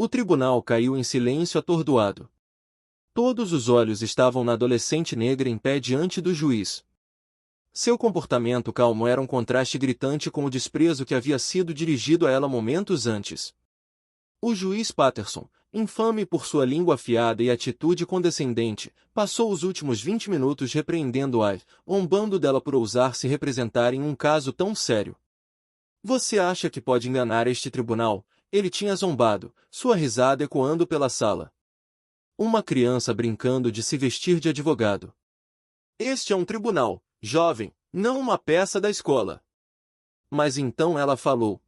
O tribunal caiu em silêncio atordoado. Todos os olhos estavam na adolescente negra em pé diante do juiz. Seu comportamento calmo era um contraste gritante com o desprezo que havia sido dirigido a ela momentos antes. O juiz Patterson, infame por sua língua afiada e atitude condescendente, passou os últimos 20 minutos repreendendo Ivy, zombando dela por ousar se representar em um caso tão sério. Você acha que pode enganar este tribunal? Ele tinha zombado, sua risada ecoando pela sala. Uma criança brincando de se vestir de advogado. Este é um tribunal, jovem, não uma peça da escola. Mas então ela falou.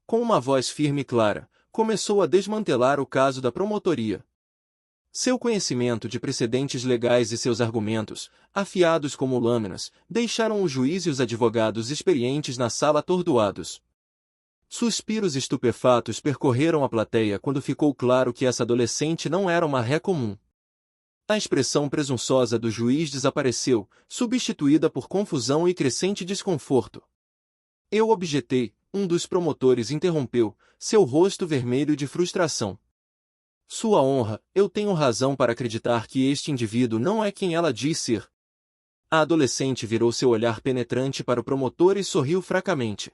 Com uma voz firme e clara, começou a desmantelar o caso da promotoria. Seu conhecimento de precedentes legais e seus argumentos, afiados como lâminas, deixaram o juiz e os advogados experientes na sala atordoados. Suspiros estupefatos percorreram a plateia quando ficou claro que essa adolescente não era uma ré comum. A expressão presunçosa do juiz desapareceu, substituída por confusão e crescente desconforto. Eu objetei, um dos promotores interrompeu, seu rosto vermelho de frustração. Sua honra, eu tenho razão para acreditar que este indivíduo não é quem ela diz ser. A adolescente virou seu olhar penetrante para o promotor e sorriu fracamente.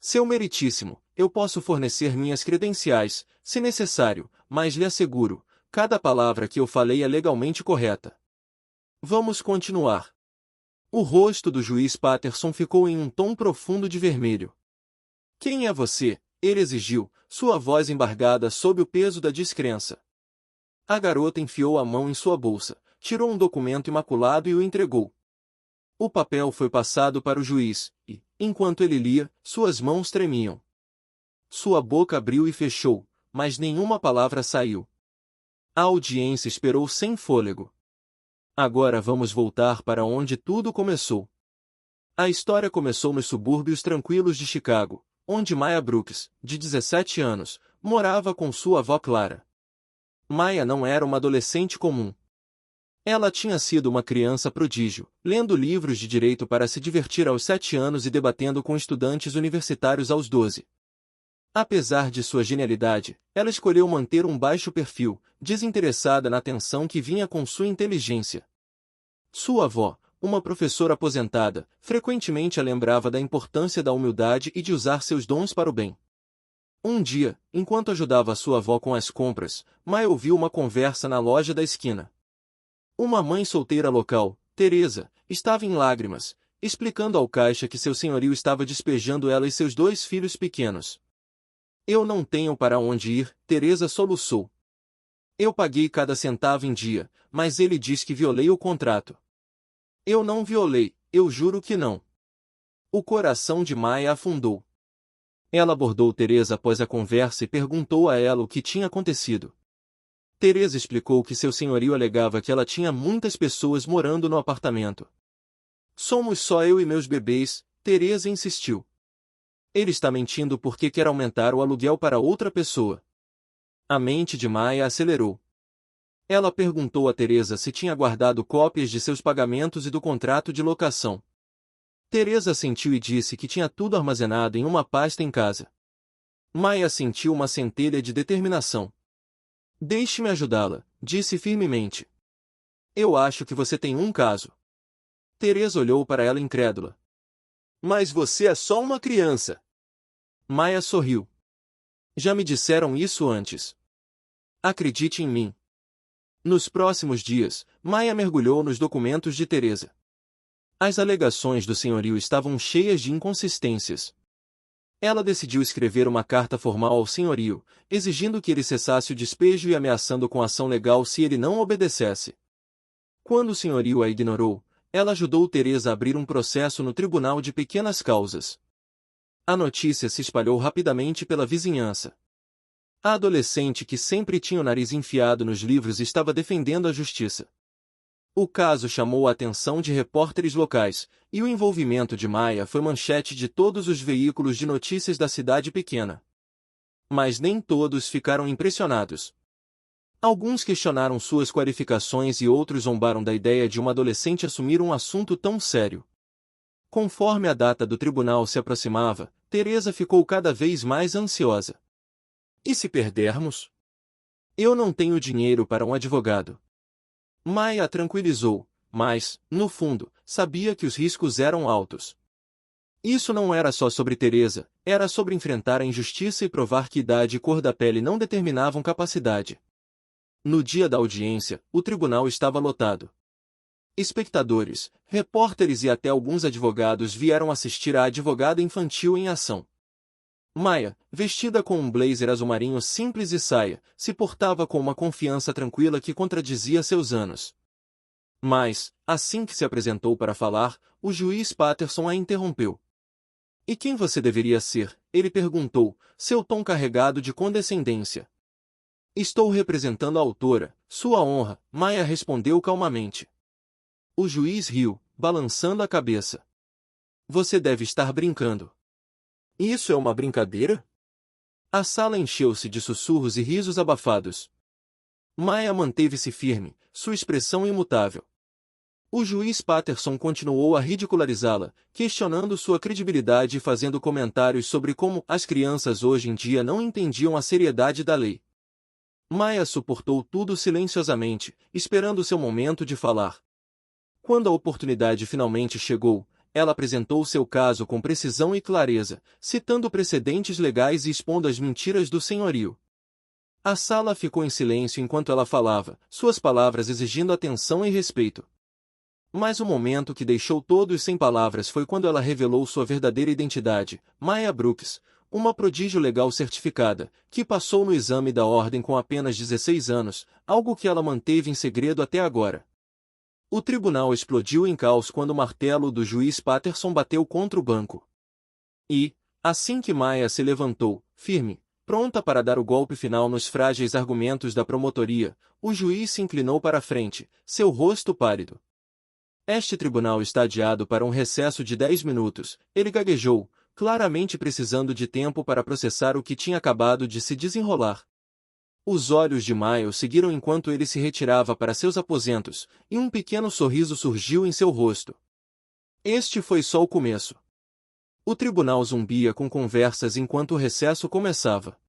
Seu meritíssimo, eu posso fornecer minhas credenciais, se necessário, mas lhe asseguro, cada palavra que eu falei é legalmente correta. Vamos continuar. O rosto do juiz Patterson ficou em um tom profundo de vermelho. Quem é você? Ele exigiu, sua voz embargada sob o peso da descrença. A garota enfiou a mão em sua bolsa, tirou um documento imaculado e o entregou. O papel foi passado para o juiz, e, enquanto ele lia, suas mãos tremiam. Sua boca abriu e fechou, mas nenhuma palavra saiu. A audiência esperou sem fôlego. Agora vamos voltar para onde tudo começou. A história começou nos subúrbios tranquilos de Chicago, onde Maya Brooks, de 17 anos, morava com sua avó Clara. Maya não era uma adolescente comum. Ela tinha sido uma criança prodígio, lendo livros de direito para se divertir aos 7 anos e debatendo com estudantes universitários aos 12. Apesar de sua genialidade, ela escolheu manter um baixo perfil, desinteressada na atenção que vinha com sua inteligência. Sua avó, uma professora aposentada, frequentemente a lembrava da importância da humildade e de usar seus dons para o bem. Um dia, enquanto ajudava sua avó com as compras, Maya ouviu uma conversa na loja da esquina. Uma mãe solteira local, Teresa, estava em lágrimas, explicando ao caixa que seu senhorio estava despejando ela e seus 2 filhos pequenos. Eu não tenho para onde ir, Teresa soluçou. Eu paguei cada centavo em dia, mas ele diz que violei o contrato. Eu não violei, eu juro que não. O coração de Maya afundou. Ela abordou Teresa após a conversa e perguntou a ela o que tinha acontecido. Teresa explicou que seu senhorio alegava que ela tinha muitas pessoas morando no apartamento. Somos só eu e meus bebês, Teresa insistiu. Ele está mentindo porque quer aumentar o aluguel para outra pessoa. A mente de Maya acelerou. Ela perguntou a Teresa se tinha guardado cópias de seus pagamentos e do contrato de locação. Teresa assentiu e disse que tinha tudo armazenado em uma pasta em casa. Maya sentiu uma centelha de determinação. Deixe-me ajudá-la, disse firmemente. Eu acho que você tem um caso. Teresa olhou para ela incrédula. Mas você é só uma criança. Maya sorriu. Já me disseram isso antes. Acredite em mim. Nos próximos dias, Maya mergulhou nos documentos de Teresa. As alegações do senhorio estavam cheias de inconsistências. Ela decidiu escrever uma carta formal ao senhorio, exigindo que ele cessasse o despejo e ameaçando com ação legal se ele não obedecesse. Quando o senhorio a ignorou, ela ajudou Teresa a abrir um processo no Tribunal de Pequenas Causas. A notícia se espalhou rapidamente pela vizinhança. A adolescente que sempre tinha o nariz enfiado nos livros estava defendendo a justiça. O caso chamou a atenção de repórteres locais, e o envolvimento de Maya foi manchete de todos os veículos de notícias da cidade pequena. Mas nem todos ficaram impressionados. Alguns questionaram suas qualificações e outros zombaram da ideia de uma adolescente assumir um assunto tão sério. Conforme a data do tribunal se aproximava, Teresa ficou cada vez mais ansiosa. E se perdermos? Eu não tenho dinheiro para um advogado. Maia a tranquilizou, mas, no fundo, sabia que os riscos eram altos. Isso não era só sobre Teresa, era sobre enfrentar a injustiça e provar que idade e cor da pele não determinavam capacidade. No dia da audiência, o tribunal estava lotado. Espectadores, repórteres e até alguns advogados vieram assistir à advogada infantil em ação. Maia, vestida com um blazer azul marinho simples e saia, se portava com uma confiança tranquila que contradizia seus anos. Mas, assim que se apresentou para falar, o juiz Patterson a interrompeu. "E quem você deveria ser?" ele perguntou, seu tom carregado de condescendência. "Estou representando a autora, sua honra", Maia respondeu calmamente. O juiz riu, balançando a cabeça. "Você deve estar brincando." "Isso é uma brincadeira?" A sala encheu-se de sussurros e risos abafados. Maia manteve-se firme, sua expressão imutável. O juiz Patterson continuou a ridicularizá-la, questionando sua credibilidade e fazendo comentários sobre como as crianças hoje em dia não entendiam a seriedade da lei. Maia suportou tudo silenciosamente, esperando seu momento de falar. Quando a oportunidade finalmente chegou, ela apresentou seu caso com precisão e clareza, citando precedentes legais e expondo as mentiras do senhorio. A sala ficou em silêncio enquanto ela falava, suas palavras exigindo atenção e respeito. Mas o momento que deixou todos sem palavras foi quando ela revelou sua verdadeira identidade, Maia Brooks, uma prodígio legal certificada, que passou no exame da ordem com apenas 16 anos, algo que ela manteve em segredo até agora. O tribunal explodiu em caos quando o martelo do juiz Patterson bateu contra o banco. E, assim que Maia se levantou, firme, pronta para dar o golpe final nos frágeis argumentos da promotoria, o juiz se inclinou para a frente, seu rosto pálido. "Este tribunal está adiado para um recesso de 10 minutos", ele gaguejou, claramente precisando de tempo para processar o que tinha acabado de se desenrolar. Os olhos de Maia o seguiram enquanto ele se retirava para seus aposentos, e um pequeno sorriso surgiu em seu rosto. Este foi só o começo. O tribunal zumbia com conversas enquanto o recesso começava.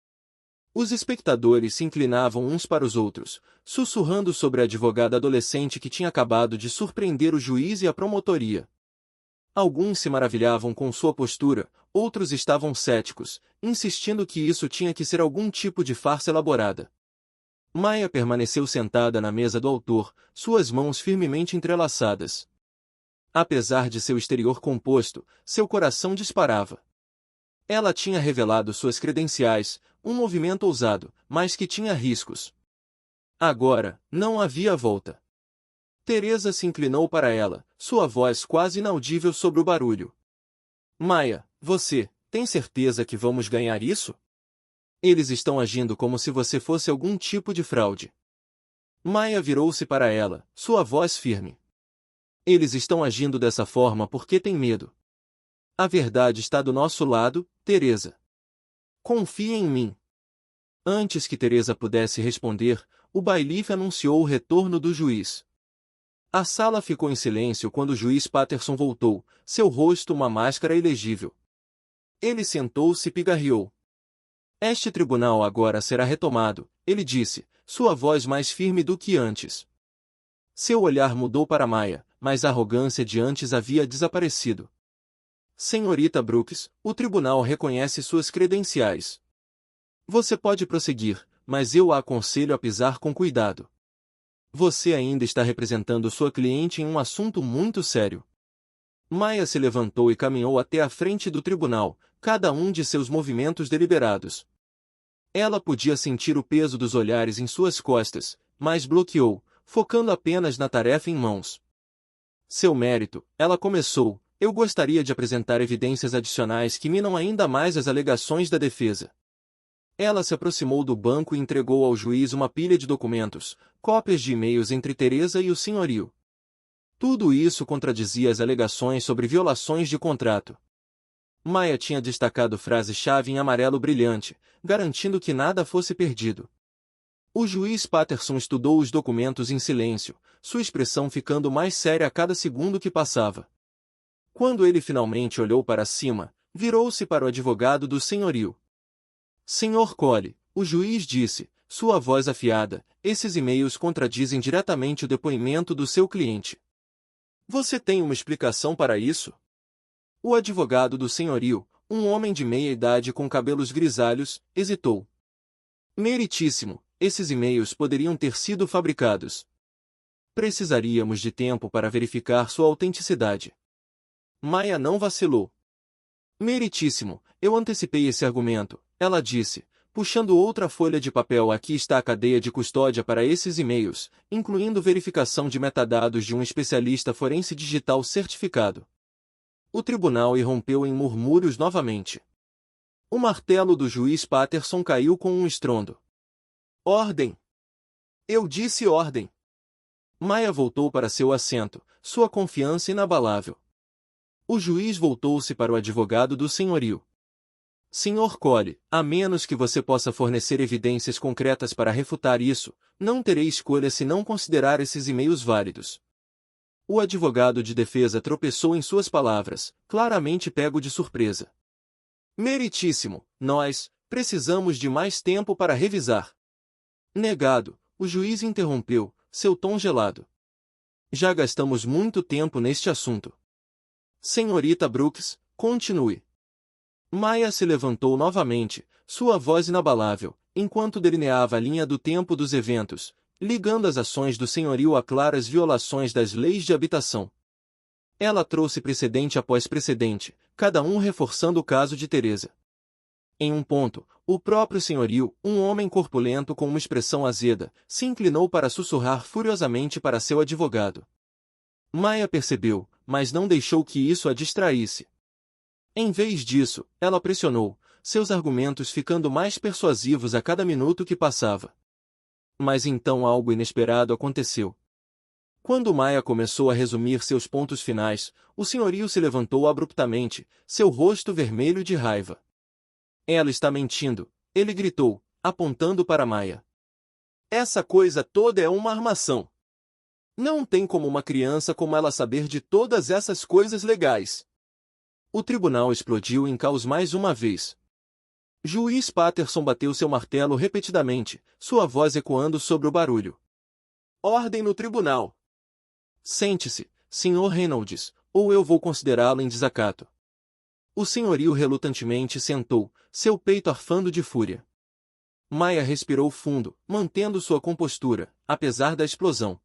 Os espectadores se inclinavam uns para os outros, sussurrando sobre a advogada adolescente que tinha acabado de surpreender o juiz e a promotoria. Alguns se maravilhavam com sua postura, outros estavam céticos, insistindo que isso tinha que ser algum tipo de farsa elaborada. Maia permaneceu sentada na mesa do autor, suas mãos firmemente entrelaçadas. Apesar de seu exterior composto, seu coração disparava. Ela tinha revelado suas credenciais, um movimento ousado, mas que tinha riscos. Agora, não havia volta. Teresa se inclinou para ela, sua voz quase inaudível sobre o barulho. "Maia, você, tem certeza que vamos ganhar isso? Eles estão agindo como se você fosse algum tipo de fraude." Maia virou-se para ela, sua voz firme. "Eles estão agindo dessa forma porque têm medo. A verdade está do nosso lado, Teresa. Confie em mim." Antes que Teresa pudesse responder, o bailife anunciou o retorno do juiz. A sala ficou em silêncio quando o juiz Patterson voltou, seu rosto uma máscara ilegível. Ele sentou-se e pigarreou. "Este tribunal agora será retomado", ele disse, sua voz mais firme do que antes. Seu olhar mudou para Maia, mas a arrogância de antes havia desaparecido. "Senhorita Brooks, o tribunal reconhece suas credenciais. Você pode prosseguir, mas eu a aconselho a pisar com cuidado. Você ainda está representando sua cliente em um assunto muito sério." Maia se levantou e caminhou até a frente do tribunal, cada um de seus movimentos deliberados. Ela podia sentir o peso dos olhares em suas costas, mas bloqueou, focando apenas na tarefa em mãos. "Seu mérito", ela começou, "eu gostaria de apresentar evidências adicionais que minam ainda mais as alegações da defesa." Ela se aproximou do banco e entregou ao juiz uma pilha de documentos, cópias de e-mails entre Teresa e o senhorio. Tudo isso contradizia as alegações sobre violações de contrato. Maia tinha destacado frase-chave em amarelo brilhante, garantindo que nada fosse perdido. O juiz Patterson estudou os documentos em silêncio, sua expressão ficando mais séria a cada segundo que passava. Quando ele finalmente olhou para cima, virou-se para o advogado do senhorio. "Senhor Cole, O juiz disse, sua voz afiada, esses e-mails contradizem diretamente o depoimento do seu cliente. Você tem uma explicação para isso? O advogado do senhorio, um homem de meia idade com cabelos grisalhos, hesitou. Meritíssimo, esses e-mails poderiam ter sido fabricados. Precisaríamos de tempo para verificar sua autenticidade. Maia não vacilou. Meritíssimo, eu antecipei esse argumento, ela disse, puxando outra folha de papel. Aqui está a cadeia de custódia para esses e-mails, incluindo verificação de metadados de um especialista forense digital certificado. O tribunal irrompeu em murmúrios novamente. O martelo do juiz Patterson caiu com um estrondo. Ordem! Eu disse ordem! Maia voltou para seu assento, sua confiança inabalável. O juiz voltou-se para o advogado do senhorio. Senhor Cole, a menos que você possa fornecer evidências concretas para refutar isso, não terei escolha se não considerar esses e-mails válidos. O advogado de defesa tropeçou em suas palavras, claramente pego de surpresa. Meritíssimo, nós precisamos de mais tempo para revisar. Negado, o juiz interrompeu, seu tom gelado. Já gastamos muito tempo neste assunto. Senhorita Brooks, continue. Maia se levantou novamente, sua voz inabalável, enquanto delineava a linha do tempo dos eventos, ligando as ações do senhorio a claras violações das leis de habitação. Ela trouxe precedente após precedente, cada um reforçando o caso de Teresa. Em um ponto, o próprio senhorio, um homem corpulento com uma expressão azeda, se inclinou para sussurrar furiosamente para seu advogado. Maia percebeu, mas não deixou que isso a distraísse. Em vez disso, ela pressionou, seus argumentos ficando mais persuasivos a cada minuto que passava. Mas então algo inesperado aconteceu. Quando Maia começou a resumir seus pontos finais, o senhorio se levantou abruptamente, seu rosto vermelho de raiva. Ela está mentindo, ele gritou, apontando para Maia. Essa coisa toda é uma armação. Não tem como uma criança como ela saber de todas essas coisas legais. O tribunal explodiu em caos mais uma vez. Juiz Patterson bateu seu martelo repetidamente, sua voz ecoando sobre o barulho. Ordem no tribunal. Sente-se, Sr. Reynolds, ou eu vou considerá-lo em desacato. O senhorio relutantemente sentou, seu peito arfando de fúria. Maia respirou fundo, mantendo sua compostura, apesar da explosão.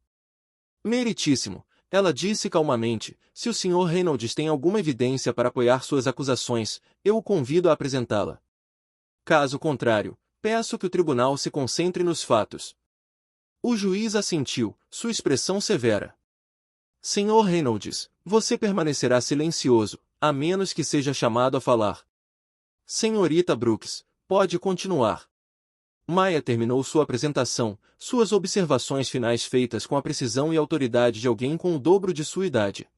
Meritíssimo, ela disse calmamente, se o Sr. Reynolds tem alguma evidência para apoiar suas acusações, eu o convido a apresentá-la. Caso contrário, peço que o tribunal se concentre nos fatos. O juiz assentiu, sua expressão severa. Sr. Reynolds, você permanecerá silencioso, a menos que seja chamado a falar. Senhorita Brooks, pode continuar. Maia terminou sua apresentação, suas observações finais feitas com a precisão e autoridade de alguém com o dobro de sua idade.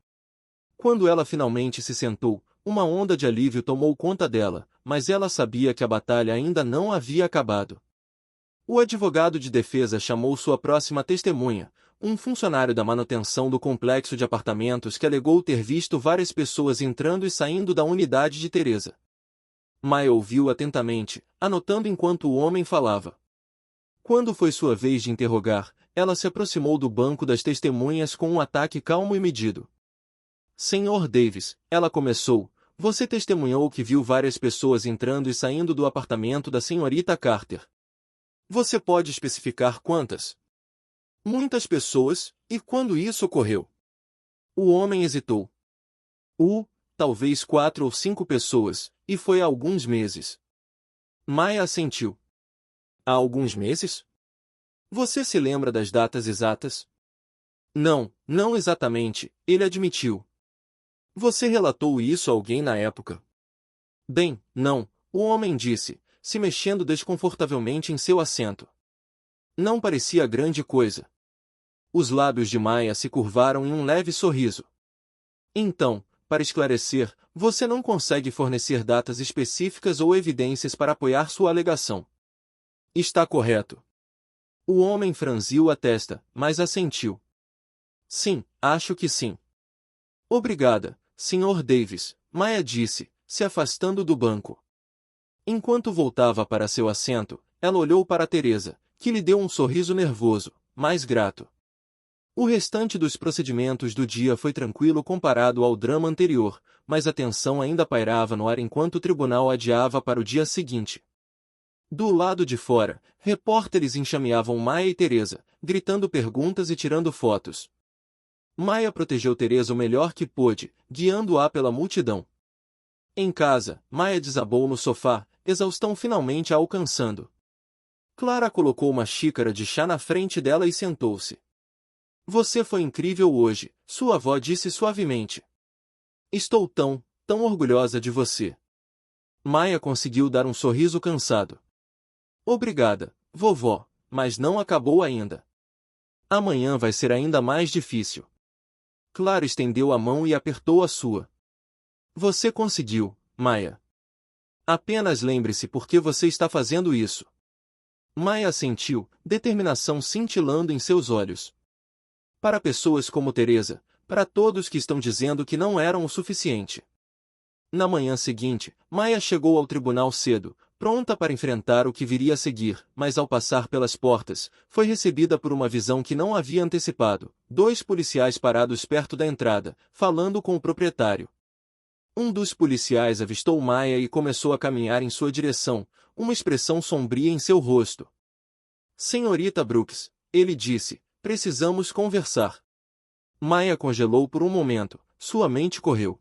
Quando ela finalmente se sentou, uma onda de alívio tomou conta dela, mas ela sabia que a batalha ainda não havia acabado. O advogado de defesa chamou sua próxima testemunha, um funcionário da manutenção do complexo de apartamentos que alegou ter visto várias pessoas entrando e saindo da unidade de Teresa. Maia ouviu atentamente, anotando enquanto o homem falava. Quando foi sua vez de interrogar, ela se aproximou do banco das testemunhas com um ataque calmo e medido. Sr. Davis, ela começou, você testemunhou que viu várias pessoas entrando e saindo do apartamento da senhorita Carter. Você pode especificar quantas? Muitas pessoas, e quando isso ocorreu? O homem hesitou. Talvez 4 ou 5 pessoas, e foi há alguns meses. Maia assentiu. Há alguns meses? Você se lembra das datas exatas? Não, não exatamente, ele admitiu. Você relatou isso a alguém na época? Bem, não, o homem disse, se mexendo desconfortavelmente em seu assento. Não parecia grande coisa. Os lábios de Maia se curvaram em um leve sorriso. Então, para esclarecer, você não consegue fornecer datas específicas ou evidências para apoiar sua alegação. Está correto. O homem franziu a testa, mas assentiu. Sim, acho que sim. Obrigada, Sr. Davis, Maia disse, se afastando do banco. Enquanto voltava para seu assento, ela olhou para Teresa, que lhe deu um sorriso nervoso, mas grato. O restante dos procedimentos do dia foi tranquilo comparado ao drama anterior, mas a tensão ainda pairava no ar enquanto o tribunal adiava para o dia seguinte. Do lado de fora, repórteres enxameavam Maia e Teresa, gritando perguntas e tirando fotos. Maia protegeu Teresa o melhor que pôde, guiando-a pela multidão. Em casa, Maia desabou no sofá, exaustão finalmente a alcançando. Clara colocou uma xícara de chá na frente dela e sentou-se. Você foi incrível hoje, sua avó disse suavemente. Estou tão orgulhosa de você. Maia conseguiu dar um sorriso cansado. Obrigada, vovó, mas não acabou ainda. Amanhã vai ser ainda mais difícil. Clara estendeu a mão e apertou a sua. Você conseguiu, Maia. Apenas lembre-se por que você está fazendo isso. Maia sentiu, determinação cintilando em seus olhos. Para pessoas como Teresa, para todos que estão dizendo que não eram o suficiente. Na manhã seguinte, Maia chegou ao tribunal cedo, pronta para enfrentar o que viria a seguir, mas ao passar pelas portas, foi recebida por uma visão que não havia antecipado, 2 policiais parados perto da entrada, falando com o proprietário. Um dos policiais avistou Maia e começou a caminhar em sua direção, uma expressão sombria em seu rosto. Senhorita Brooks, ele disse, precisamos conversar. Maia congelou por um momento, sua mente correu.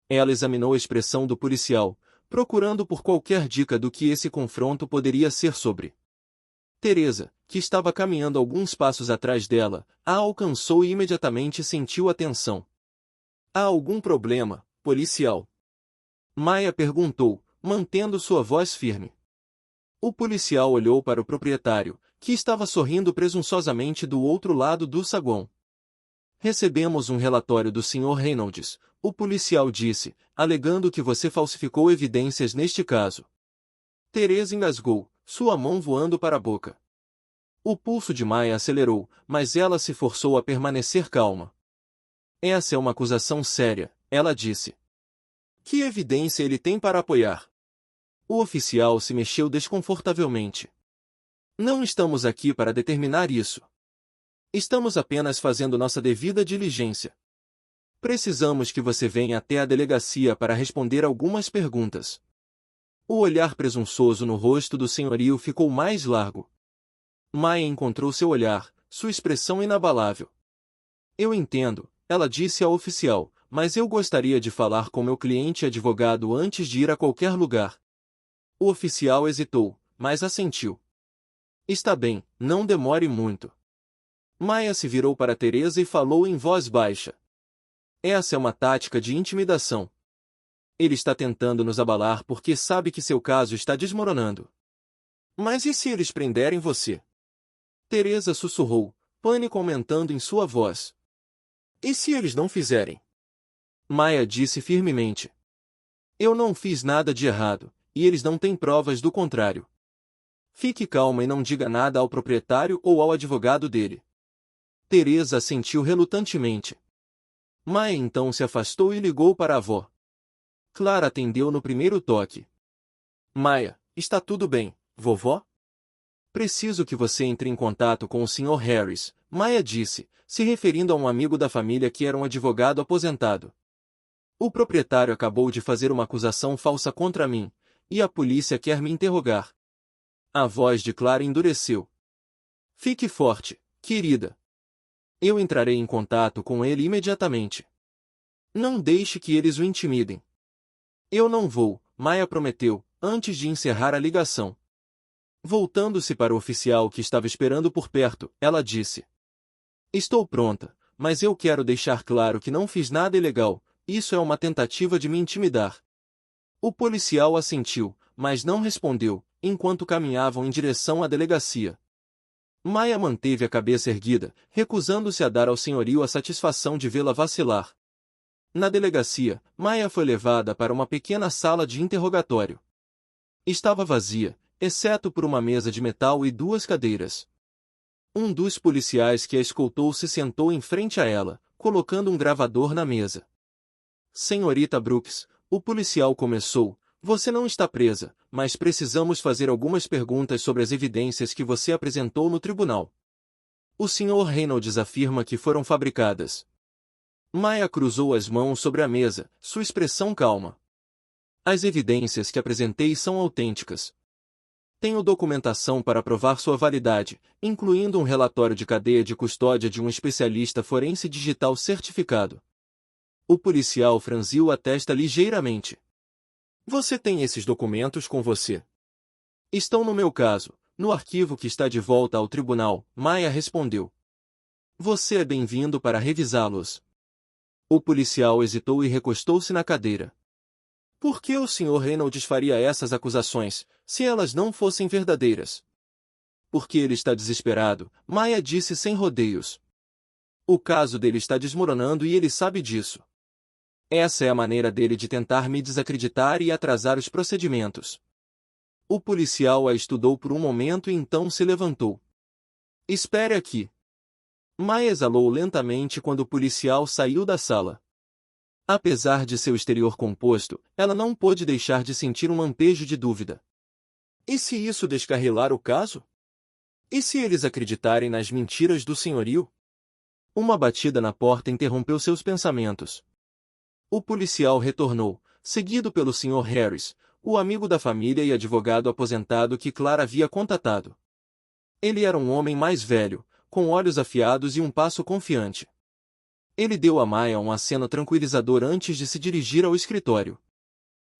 Ela examinou a expressão do policial, procurando por qualquer dica do que esse confronto poderia ser sobre. Teresa, que estava caminhando alguns passos atrás dela, a alcançou e imediatamente sentiu a tensão. Há algum problema, policial? Maia perguntou, mantendo sua voz firme. O policial olhou para o proprietário, que estava sorrindo presunçosamente do outro lado do saguão. Recebemos um relatório do Sr. Reynolds, o policial disse, alegando que você falsificou evidências neste caso. Teresa engasgou, sua mão voando para a boca. O pulso de Maia acelerou, mas ela se forçou a permanecer calma. Essa é uma acusação séria, ela disse. Que evidência ele tem para apoiar? O oficial se mexeu desconfortavelmente. Não estamos aqui para determinar isso. Estamos apenas fazendo nossa devida diligência. Precisamos que você venha até a delegacia para responder algumas perguntas. O olhar presunçoso no rosto do senhorio ficou mais largo. Maia encontrou seu olhar, sua expressão inabalável. Eu entendo, ela disse ao oficial, mas eu gostaria de falar com meu cliente advogado antes de ir a qualquer lugar. O oficial hesitou, mas assentiu. Está bem, não demore muito. Maia se virou para Teresa e falou em voz baixa. Essa é uma tática de intimidação. Ele está tentando nos abalar porque sabe que seu caso está desmoronando. Mas e se eles prenderem você? Teresa sussurrou, pânico aumentando em sua voz. E se eles não fizerem? Maia disse firmemente. Eu não fiz nada de errado, e eles não têm provas do contrário. Fique calma e não diga nada ao proprietário ou ao advogado dele. Teresa assentiu relutantemente. Maia então se afastou e ligou para a avó. Clara atendeu no primeiro toque. Maia, está tudo bem, vovó? Preciso que você entre em contato com o Sr. Harris, Maia disse, se referindo a um amigo da família que era um advogado aposentado. O proprietário acabou de fazer uma acusação falsa contra mim, e a polícia quer me interrogar. A voz de Clara endureceu. Fique forte, querida. Eu entrarei em contato com ele imediatamente. Não deixe que eles o intimidem. Eu não vou, Maia prometeu, antes de encerrar a ligação. Voltando-se para o oficial que estava esperando por perto, ela disse. Estou pronta, mas eu quero deixar claro que não fiz nada ilegal, isso é uma tentativa de me intimidar. O policial assentiu, mas não respondeu, enquanto caminhavam em direção à delegacia. Maia manteve a cabeça erguida, recusando-se a dar ao senhorio a satisfação de vê-la vacilar. Na delegacia, Maia foi levada para uma pequena sala de interrogatório. Estava vazia, exceto por uma mesa de metal e 2 cadeiras. Um dos policiais que a escoltou se sentou em frente a ela, colocando um gravador na mesa. Senhorita Brooks, o policial começou, Você não está presa, mas precisamos fazer algumas perguntas sobre as evidências que você apresentou no tribunal. O Sr. Reynolds afirma que foram fabricadas. Maya cruzou as mãos sobre a mesa, sua expressão calma. As evidências que apresentei são autênticas. Tenho documentação para provar sua validade, incluindo um relatório de cadeia de custódia de um especialista forense digital certificado. O policial franziu a testa ligeiramente. Você tem esses documentos com você? Estão no meu caso, no arquivo que está de volta ao tribunal, Maya respondeu. Você é bem-vindo para revisá-los. O policial hesitou e recostou-se na cadeira. Por que o Sr. Reynolds faria essas acusações, se elas não fossem verdadeiras? Porque ele está desesperado, Maya disse sem rodeios. O caso dele está desmoronando e ele sabe disso. Essa é a maneira dele de tentar me desacreditar e atrasar os procedimentos. O policial a estudou por um momento e então se levantou. Espere aqui. Maya exalou lentamente quando o policial saiu da sala. Apesar de seu exterior composto, ela não pôde deixar de sentir um lampejo de dúvida. E se isso descarrilar o caso? E se eles acreditarem nas mentiras do senhorio? Uma batida na porta interrompeu seus pensamentos. O policial retornou, seguido pelo Sr. Harris, o amigo da família e advogado aposentado que Clara havia contatado. Ele era um homem mais velho, com olhos afiados e um passo confiante. Ele deu a Maya um aceno tranquilizador antes de se dirigir ao escritório.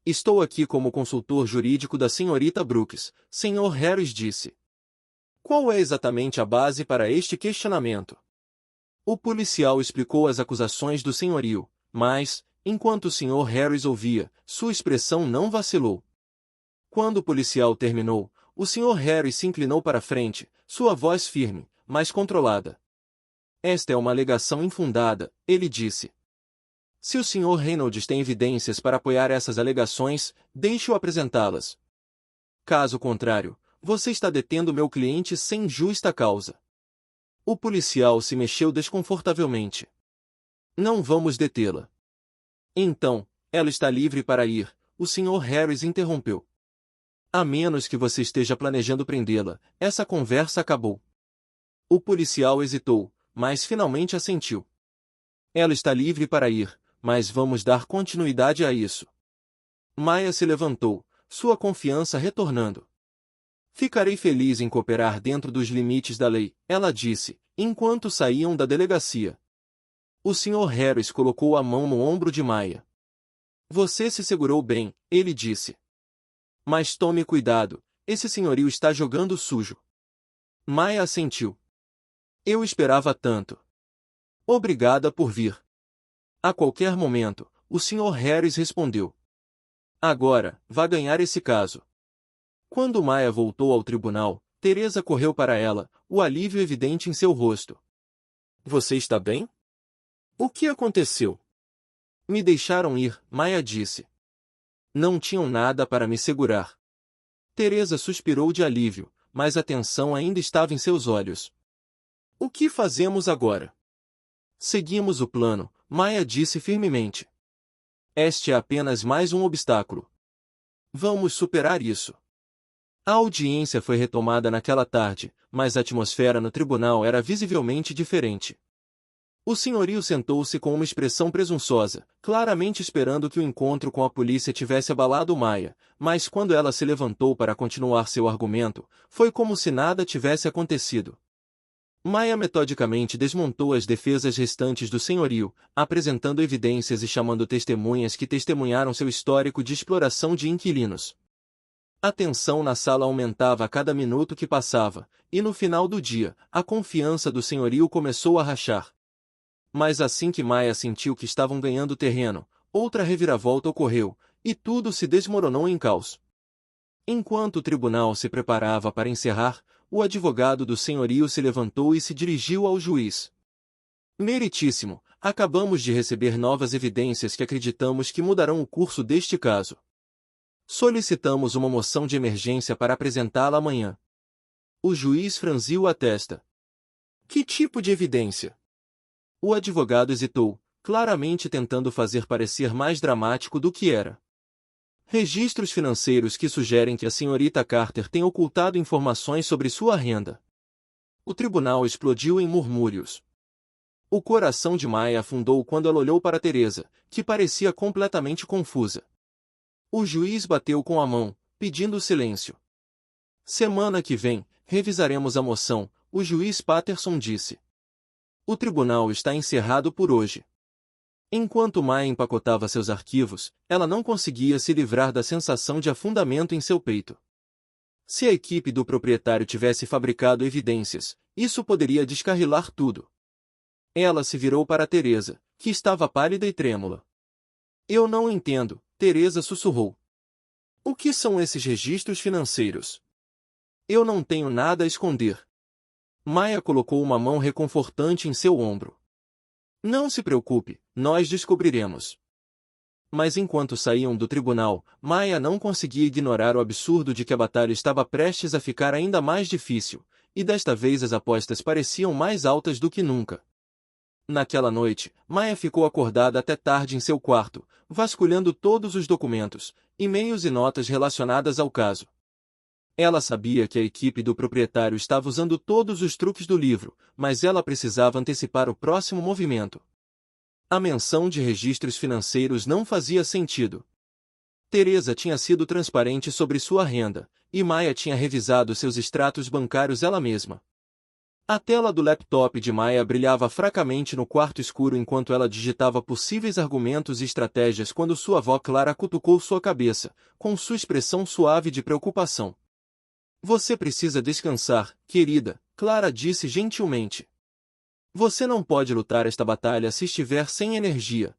Estou aqui como consultor jurídico da senhorita Brooks, Sr. Harris disse. Qual é exatamente a base para este questionamento? O policial explicou as acusações do senhorio, mas, enquanto o Sr. Harris ouvia, sua expressão não vacilou. Quando o policial terminou, o Sr. Harris se inclinou para a frente, sua voz firme, mas controlada. Esta é uma alegação infundada, ele disse. Se o Sr. Reynolds tem evidências para apoiar essas alegações, deixe-o apresentá-las. Caso contrário, você está detendo meu cliente sem justa causa. O policial se mexeu desconfortavelmente. Não vamos detê-la. Então, ela está livre para ir, o Sr. Harris interrompeu. A menos que você esteja planejando prendê-la, essa conversa acabou. O policial hesitou, mas finalmente assentiu. Ela está livre para ir, mas vamos dar continuidade a isso. Maya se levantou, sua confiança retornando. Ficarei feliz em cooperar dentro dos limites da lei, ela disse, enquanto saíam da delegacia. O Sr. Harris colocou a mão no ombro de Maya. Você se segurou bem, ele disse. Mas tome cuidado, esse senhorio está jogando sujo. Maya assentiu. Eu esperava tanto. Obrigada por vir. A qualquer momento, o Sr. Harris respondeu. Agora, vá ganhar esse caso. Quando Maya voltou ao tribunal, Teresa correu para ela, o alívio evidente em seu rosto. Você está bem? O que aconteceu? Me deixaram ir, Maya disse. Não tinham nada para me segurar. Teresa suspirou de alívio, mas a tensão ainda estava em seus olhos. O que fazemos agora? Seguimos o plano, Maya disse firmemente. Este é apenas mais um obstáculo. Vamos superar isso. A audiência foi retomada naquela tarde, mas a atmosfera no tribunal era visivelmente diferente. O senhorio sentou-se com uma expressão presunçosa, claramente esperando que o encontro com a polícia tivesse abalado Maya, mas quando ela se levantou para continuar seu argumento, foi como se nada tivesse acontecido. Maya metodicamente desmontou as defesas restantes do senhorio, apresentando evidências e chamando testemunhas que testemunharam seu histórico de exploração de inquilinos. A tensão na sala aumentava a cada minuto que passava, e no final do dia, a confiança do senhorio começou a rachar. Mas assim que Maya sentiu que estavam ganhando terreno, outra reviravolta ocorreu, e tudo se desmoronou em caos. Enquanto o tribunal se preparava para encerrar, o advogado do senhorio se levantou e se dirigiu ao juiz. Meritíssimo, acabamos de receber novas evidências que acreditamos que mudarão o curso deste caso. Solicitamos uma moção de emergência para apresentá-la amanhã. O juiz franziu a testa. Que tipo de evidência? O advogado hesitou, claramente tentando fazer parecer mais dramático do que era. Registros financeiros que sugerem que a senhorita Carter tem ocultado informações sobre sua renda. O tribunal explodiu em murmúrios. O coração de Maya afundou quando ela olhou para Teresa, que parecia completamente confusa. O juiz bateu com a mão, pedindo silêncio. Semana que vem, revisaremos a moção, o juiz Patterson disse. O tribunal está encerrado por hoje. Enquanto Maya empacotava seus arquivos, ela não conseguia se livrar da sensação de afundamento em seu peito. Se a equipe do proprietário tivesse fabricado evidências, isso poderia descarrilar tudo. Ela se virou para Teresa, que estava pálida e trêmula. Eu não entendo, Teresa sussurrou. O que são esses registros financeiros? Eu não tenho nada a esconder. Maya colocou uma mão reconfortante em seu ombro. Não se preocupe, nós descobriremos. Mas enquanto saíam do tribunal, Maya não conseguia ignorar o absurdo de que a batalha estava prestes a ficar ainda mais difícil, e desta vez as apostas pareciam mais altas do que nunca. Naquela noite, Maya ficou acordada até tarde em seu quarto, vasculhando todos os documentos, e-mails e notas relacionadas ao caso. Ela sabia que a equipe do proprietário estava usando todos os truques do livro, mas ela precisava antecipar o próximo movimento. A menção de registros financeiros não fazia sentido. Teresa tinha sido transparente sobre sua renda, e Maya tinha revisado seus extratos bancários ela mesma. A tela do laptop de Maya brilhava fracamente no quarto escuro enquanto ela digitava possíveis argumentos e estratégias quando sua avó Clara cutucou sua cabeça, com sua expressão suave de preocupação. Você precisa descansar, querida, Clara disse gentilmente. Você não pode lutar esta batalha se estiver sem energia.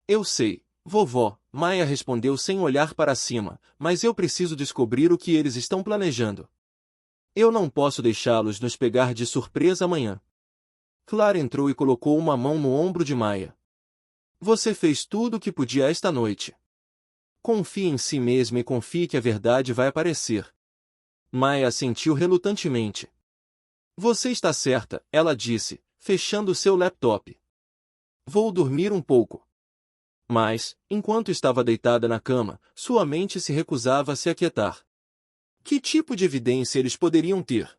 Eu sei, vovó, Maya respondeu sem olhar para cima, mas eu preciso descobrir o que eles estão planejando. Eu não posso deixá-los nos pegar de surpresa amanhã. Clara entrou e colocou uma mão no ombro de Maya. Você fez tudo o que podia esta noite. Confie em si mesma e confie que a verdade vai aparecer. Maya assentiu relutantemente. Você está certa, ela disse, fechando seu laptop. Vou dormir um pouco. Mas, enquanto estava deitada na cama, sua mente se recusava a se aquietar. Que tipo de evidência eles poderiam ter?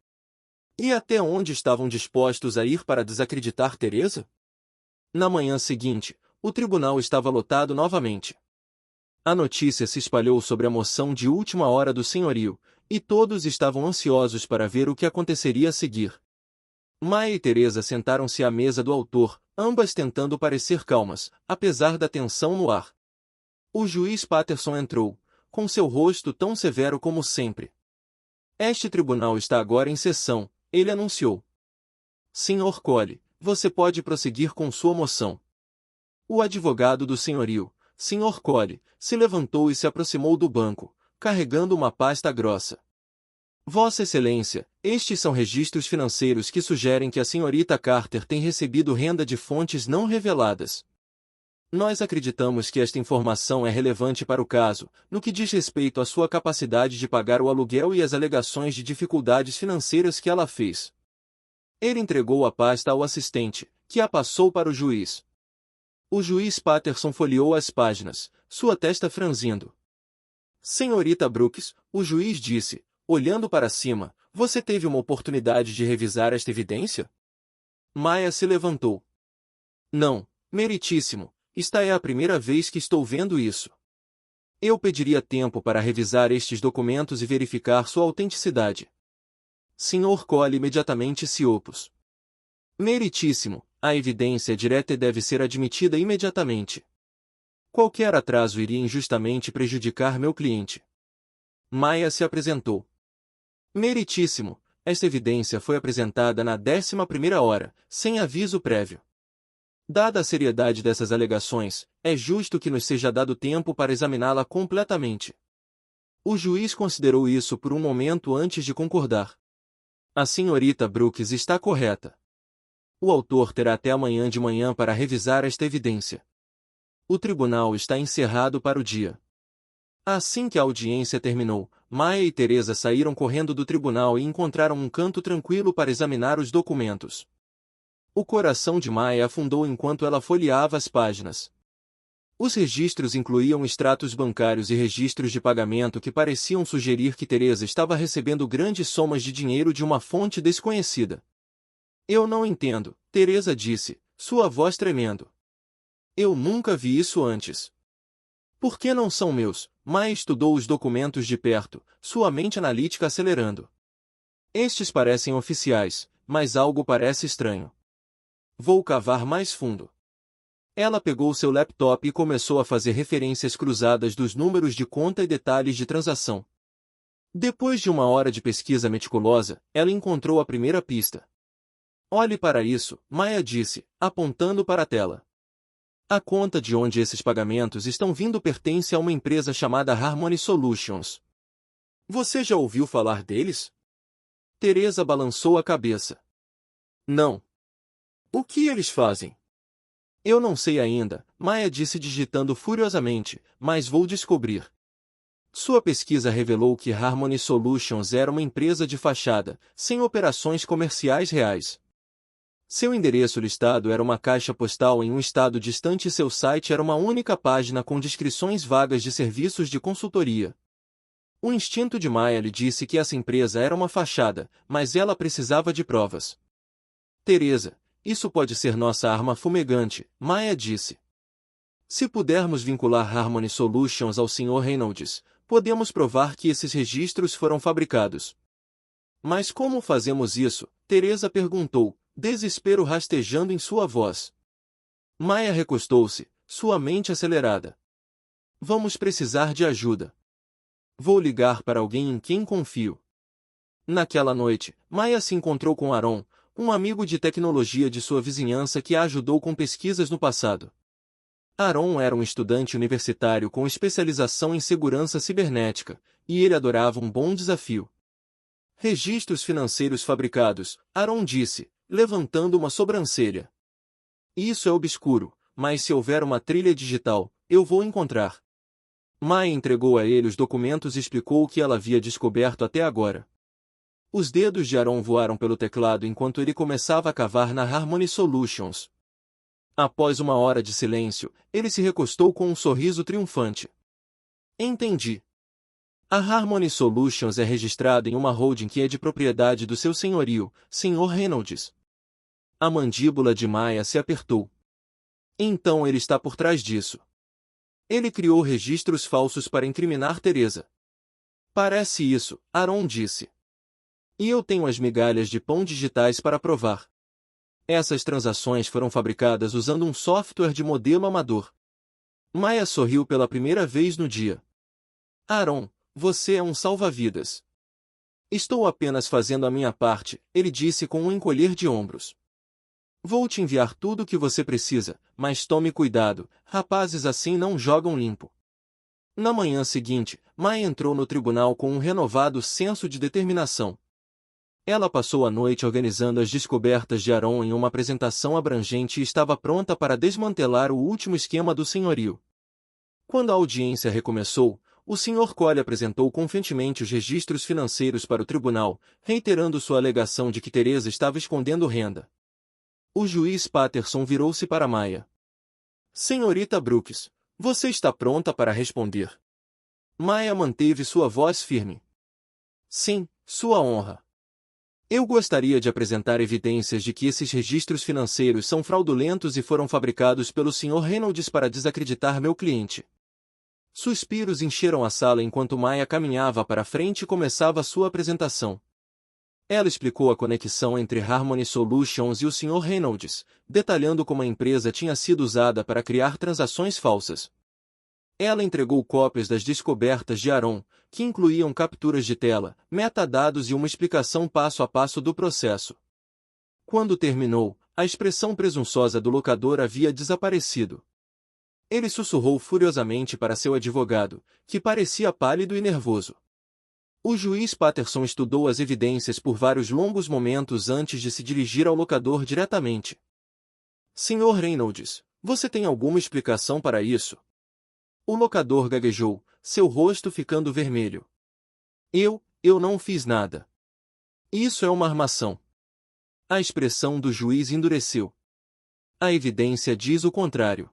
E até onde estavam dispostos a ir para desacreditar Teresa? Na manhã seguinte, o tribunal estava lotado novamente. A notícia se espalhou sobre a moção de última hora do senhorio, e todos estavam ansiosos para ver o que aconteceria a seguir. Maya e Teresa sentaram-se à mesa do autor, ambas tentando parecer calmas, apesar da tensão no ar. O juiz Patterson entrou, com seu rosto tão severo como sempre. Este tribunal está agora em sessão, ele anunciou. Sr. Cole, você pode prosseguir com sua moção. O advogado do senhorio, Sr. Cole, se levantou e se aproximou do banco, carregando uma pasta grossa. Vossa Excelência, estes são registros financeiros que sugerem que a senhorita Carter tem recebido renda de fontes não reveladas. Nós acreditamos que esta informação é relevante para o caso, no que diz respeito à sua capacidade de pagar o aluguel e as alegações de dificuldades financeiras que ela fez. Ele entregou a pasta ao assistente, que a passou para o juiz. O juiz Patterson folheou as páginas, sua testa franzindo. Senhorita Brooks, o juiz disse, olhando para cima, você teve uma oportunidade de revisar esta evidência? Maya se levantou. Não, meritíssimo, esta é a primeira vez que estou vendo isso. Eu pediria tempo para revisar estes documentos e verificar sua autenticidade. Sr. Cole imediatamente se opôs. Meritíssimo, a evidência é direta e deve ser admitida imediatamente. Qualquer atraso iria injustamente prejudicar meu cliente. Maya se apresentou. Meritíssimo, esta evidência foi apresentada na 11ª hora, sem aviso prévio. Dada a seriedade dessas alegações, é justo que nos seja dado tempo para examiná-la completamente. O juiz considerou isso por um momento antes de concordar. A senhorita Brooks está correta. O autor terá até amanhã de manhã para revisar esta evidência. O tribunal está encerrado para o dia. Assim que a audiência terminou, Maya e Teresa saíram correndo do tribunal e encontraram um canto tranquilo para examinar os documentos. O coração de Maya afundou enquanto ela folheava as páginas. Os registros incluíam extratos bancários e registros de pagamento que pareciam sugerir que Teresa estava recebendo grandes somas de dinheiro de uma fonte desconhecida. Eu não entendo, Teresa disse, sua voz tremendo. Eu nunca vi isso antes. Por que não são meus? Maya estudou os documentos de perto, sua mente analítica acelerando. Estes parecem oficiais, mas algo parece estranho. Vou cavar mais fundo. Ela pegou seu laptop e começou a fazer referências cruzadas dos números de conta e detalhes de transação. Depois de uma hora de pesquisa meticulosa, ela encontrou a primeira pista. Olhe para isso, Maya disse, apontando para a tela. A conta de onde esses pagamentos estão vindo pertence a uma empresa chamada Harmony Solutions. Você já ouviu falar deles? Teresa balançou a cabeça. Não. O que eles fazem? Eu não sei ainda, Maya disse digitando furiosamente, mas vou descobrir. Sua pesquisa revelou que Harmony Solutions era uma empresa de fachada, sem operações comerciais reais. Seu endereço listado era uma caixa postal em um estado distante e seu site era uma única página com descrições vagas de serviços de consultoria. O instinto de Maya lhe disse que essa empresa era uma fachada, mas ela precisava de provas. Teresa, isso pode ser nossa arma fumegante, Maya disse. Se pudermos vincular Harmony Solutions ao Sr. Reynolds, podemos provar que esses registros foram fabricados. Mas como fazemos isso? Teresa perguntou, desespero rastejando em sua voz. Maya recostou-se, sua mente acelerada. Vamos precisar de ajuda. Vou ligar para alguém em quem confio. Naquela noite, Maya se encontrou com Aaron, um amigo de tecnologia de sua vizinhança que a ajudou com pesquisas no passado. Aaron era um estudante universitário com especialização em segurança cibernética, e ele adorava um bom desafio. Registros financeiros fabricados, Aaron disse, levantando uma sobrancelha. Isso é obscuro, mas se houver uma trilha digital, eu vou encontrar. Maya entregou a ele os documentos e explicou o que ela havia descoberto até agora. Os dedos de Aaron voaram pelo teclado enquanto ele começava a cavar na Harmony Solutions. Após uma hora de silêncio, ele se recostou com um sorriso triunfante. Entendi. A Harmony Solutions é registrada em uma holding que é de propriedade do seu senhorio, Sr. Reynolds. A mandíbula de Maya se apertou. Então ele está por trás disso. Ele criou registros falsos para incriminar Teresa. Parece isso, Aaron disse. E eu tenho as migalhas de pão digitais para provar. Essas transações foram fabricadas usando um software de modelo amador. Maya sorriu pela primeira vez no dia. Aaron, você é um salva-vidas. Estou apenas fazendo a minha parte, ele disse com um encolher de ombros. Vou te enviar tudo o que você precisa, mas tome cuidado, rapazes assim não jogam limpo. Na manhã seguinte, Maya entrou no tribunal com um renovado senso de determinação. Ela passou a noite organizando as descobertas de Aaron em uma apresentação abrangente e estava pronta para desmantelar o último esquema do senhorio. Quando a audiência recomeçou, o Sr. Cole apresentou confiantemente os registros financeiros para o tribunal, reiterando sua alegação de que Teresa estava escondendo renda. O juiz Patterson virou-se para Maya. Senhorita Brooks, você está pronta para responder? Maya manteve sua voz firme. Sim, Sua Honra. Eu gostaria de apresentar evidências de que esses registros financeiros são fraudulentos e foram fabricados pelo Sr. Reynolds para desacreditar meu cliente. Suspiros encheram a sala enquanto Maya caminhava para frente e começava sua apresentação. Ela explicou a conexão entre Harmony Solutions e o Sr. Reynolds, detalhando como a empresa tinha sido usada para criar transações falsas. Ela entregou cópias das descobertas de Aaron, que incluíam capturas de tela, metadados e uma explicação passo a passo do processo. Quando terminou, a expressão presunçosa do locador havia desaparecido. Ele sussurrou furiosamente para seu advogado, que parecia pálido e nervoso. O juiz Patterson estudou as evidências por vários longos momentos antes de se dirigir ao locador diretamente. Sr. Reynolds, você tem alguma explicação para isso? O locador gaguejou, seu rosto ficando vermelho. Eu não fiz nada. Isso é uma armação. A expressão do juiz endureceu. A evidência diz o contrário.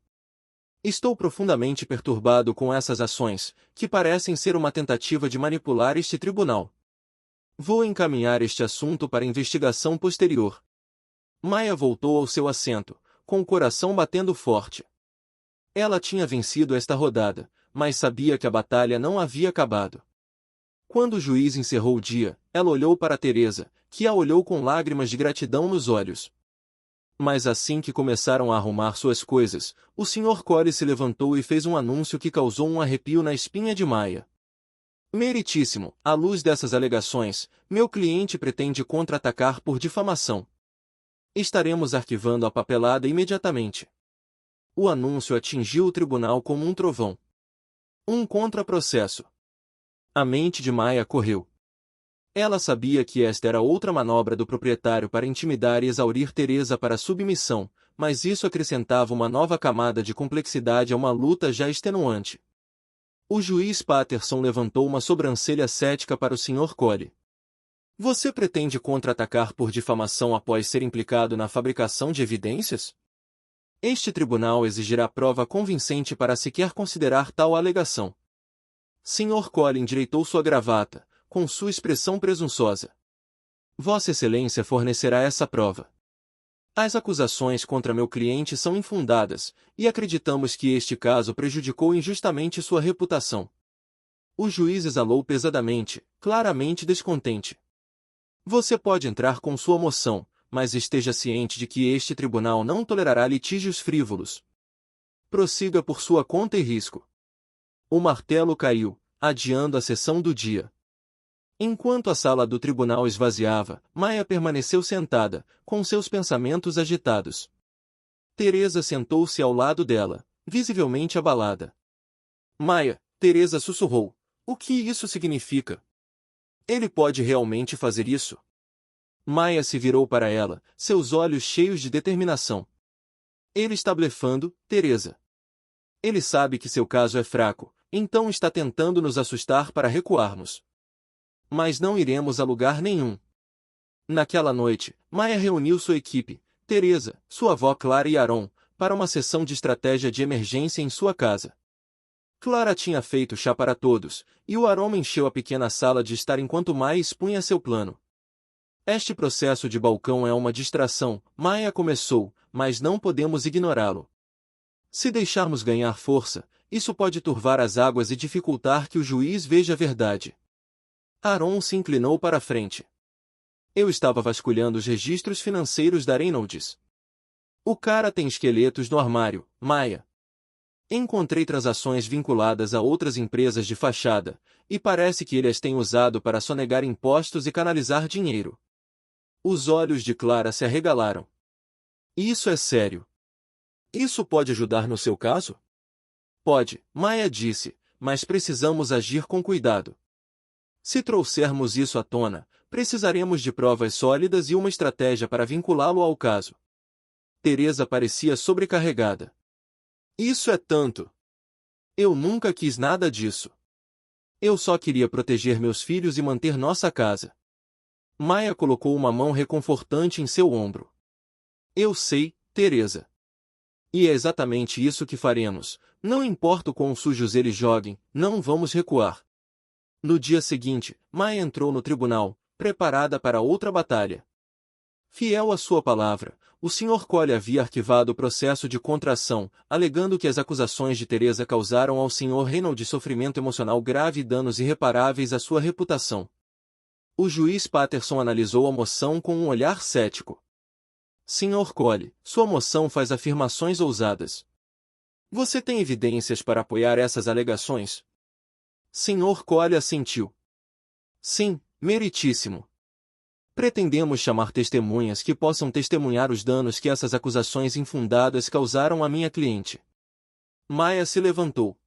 Estou profundamente perturbado com essas ações, que parecem ser uma tentativa de manipular este tribunal. Vou encaminhar este assunto para investigação posterior. Maya voltou ao seu assento, com o coração batendo forte. Ela tinha vencido esta rodada, mas sabia que a batalha não havia acabado. Quando o juiz encerrou o dia, ela olhou para Teresa, que a olhou com lágrimas de gratidão nos olhos. Mas assim que começaram a arrumar suas coisas, o Sr. Corey se levantou e fez um anúncio que causou um arrepio na espinha de Maya. Meritíssimo, à luz dessas alegações, meu cliente pretende contra-atacar por difamação. Estaremos arquivando a papelada imediatamente. O anúncio atingiu o tribunal como um trovão. Um contraprocesso. A mente de Maya correu. Ela sabia que esta era outra manobra do proprietário para intimidar e exaurir Teresa para a submissão, mas isso acrescentava uma nova camada de complexidade a uma luta já extenuante. O juiz Patterson levantou uma sobrancelha cética para o Sr. Corey. Você pretende contra-atacar por difamação após ser implicado na fabricação de evidências? Este tribunal exigirá prova convincente para sequer considerar tal alegação. Sr. Corey endireitou sua gravata, com sua expressão presunçosa. Vossa Excelência fornecerá essa prova. As acusações contra meu cliente são infundadas, e acreditamos que este caso prejudicou injustamente sua reputação. O juiz exalou pesadamente, claramente descontente. Você pode entrar com sua moção, mas esteja ciente de que este tribunal não tolerará litígios frívolos. Prossiga por sua conta e risco. O martelo caiu, adiando a sessão do dia. Enquanto a sala do tribunal esvaziava, Maya permaneceu sentada, com seus pensamentos agitados. Teresa sentou-se ao lado dela, visivelmente abalada. Maya, Teresa sussurrou. O que isso significa? Ele pode realmente fazer isso? Maya se virou para ela, seus olhos cheios de determinação. Ele está blefando, Teresa. Ele sabe que seu caso é fraco, então está tentando nos assustar para recuarmos. Mas não iremos a lugar nenhum. Naquela noite, Maya reuniu sua equipe, Teresa, sua avó Clara e Aaron, para uma sessão de estratégia de emergência em sua casa. Clara tinha feito chá para todos, e o Aaron encheu a pequena sala de estar enquanto Maya expunha seu plano. Este processo de balcão é uma distração, Maya começou, mas não podemos ignorá-lo. Se deixarmos ganhar força, isso pode turvar as águas e dificultar que o juiz veja a verdade. Aaron se inclinou para a frente. Eu estava vasculhando os registros financeiros da Reynolds. O cara tem esqueletos no armário, Maya. Encontrei transações vinculadas a outras empresas de fachada, e parece que ele as tem usado para sonegar impostos e canalizar dinheiro. Os olhos de Clara se arregalaram. Isso é sério. Isso pode ajudar no seu caso? Pode, Maya disse, mas precisamos agir com cuidado. Se trouxermos isso à tona, precisaremos de provas sólidas e uma estratégia para vinculá-lo ao caso. Teresa parecia sobrecarregada. Isso é tanto. Eu nunca quis nada disso. Eu só queria proteger meus filhos e manter nossa casa. Maya colocou uma mão reconfortante em seu ombro. Eu sei, Teresa. E é exatamente isso que faremos. Não importa o quão sujos eles joguem, não vamos recuar. No dia seguinte, Maya entrou no tribunal, preparada para outra batalha. Fiel à sua palavra, o Sr. Corey havia arquivado o processo de contração, alegando que as acusações de Teresa causaram ao Sr. Reynolds sofrimento emocional grave e danos irreparáveis à sua reputação. O juiz Patterson analisou a moção com um olhar cético. Sr. Corey, sua moção faz afirmações ousadas. Você tem evidências para apoiar essas alegações? Sr. Corey assentiu. Sim, meritíssimo. Pretendemos chamar testemunhas que possam testemunhar os danos que essas acusações infundadas causaram à minha cliente. Maya se levantou.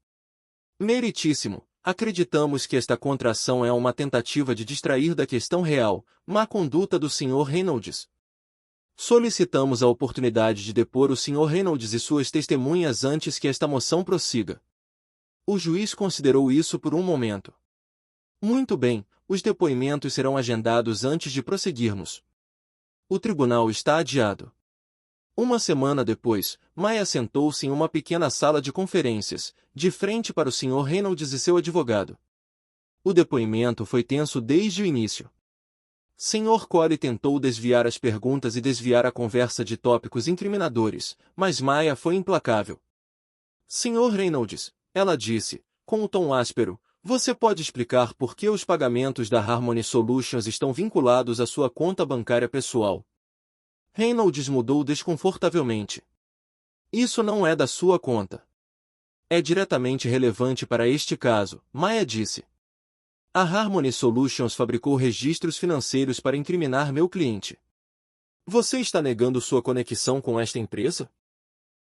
Meritíssimo, acreditamos que esta contração é uma tentativa de distrair da questão real, má conduta do Sr. Reynolds. Solicitamos a oportunidade de depor o Sr. Reynolds e suas testemunhas antes que esta moção prossiga. O juiz considerou isso por um momento. Muito bem, os depoimentos serão agendados antes de prosseguirmos. O tribunal está adiado. Uma semana depois, Maya sentou-se em uma pequena sala de conferências, de frente para o Sr. Reynolds e seu advogado. O depoimento foi tenso desde o início. Sr. Corey tentou desviar as perguntas e desviar a conversa de tópicos incriminadores, mas Maya foi implacável. Sr. Reynolds, ela disse, com um tom áspero, você pode explicar por que os pagamentos da Harmony Solutions estão vinculados à sua conta bancária pessoal? Reynolds mudou desconfortavelmente. Isso não é da sua conta. É diretamente relevante para este caso, Maya disse. A Harmony Solutions fabricou registros financeiros para incriminar meu cliente. Você está negando sua conexão com esta empresa?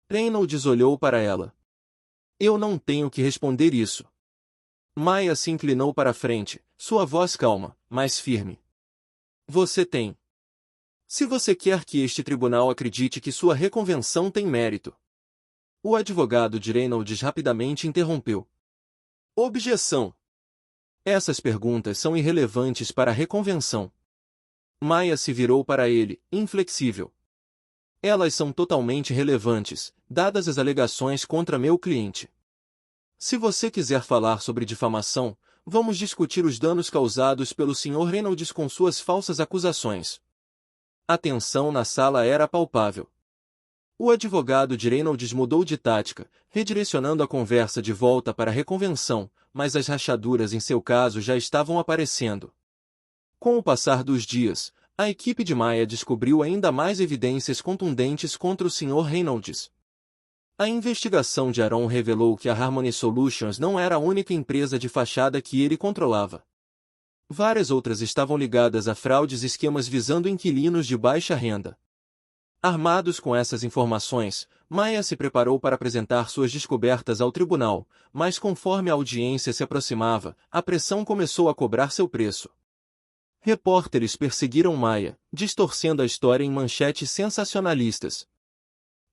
Reynolds olhou para ela. Eu não tenho que responder isso. Maya se inclinou para a frente, sua voz calma, mas firme. Você tem. Se você quer que este tribunal acredite que sua reconvenção tem mérito. O advogado de Reynolds rapidamente interrompeu. Objeção. Essas perguntas são irrelevantes para a reconvenção. Maya se virou para ele, inflexível. Elas são totalmente relevantes, dadas as alegações contra meu cliente. Se você quiser falar sobre difamação, vamos discutir os danos causados pelo Sr. Reynolds com suas falsas acusações. A tensão na sala era palpável. O advogado de Reynolds mudou de tática, redirecionando a conversa de volta para a reconvenção, mas as rachaduras em seu caso já estavam aparecendo. Com o passar dos dias, a equipe de Maya descobriu ainda mais evidências contundentes contra o Sr. Reynolds. A investigação de Aaron revelou que a Harmony Solutions não era a única empresa de fachada que ele controlava. Várias outras estavam ligadas a fraudes e esquemas visando inquilinos de baixa renda. Armados com essas informações, Maya se preparou para apresentar suas descobertas ao tribunal, mas conforme a audiência se aproximava, a pressão começou a cobrar seu preço. Repórteres perseguiram Maya, distorcendo a história em manchetes sensacionalistas.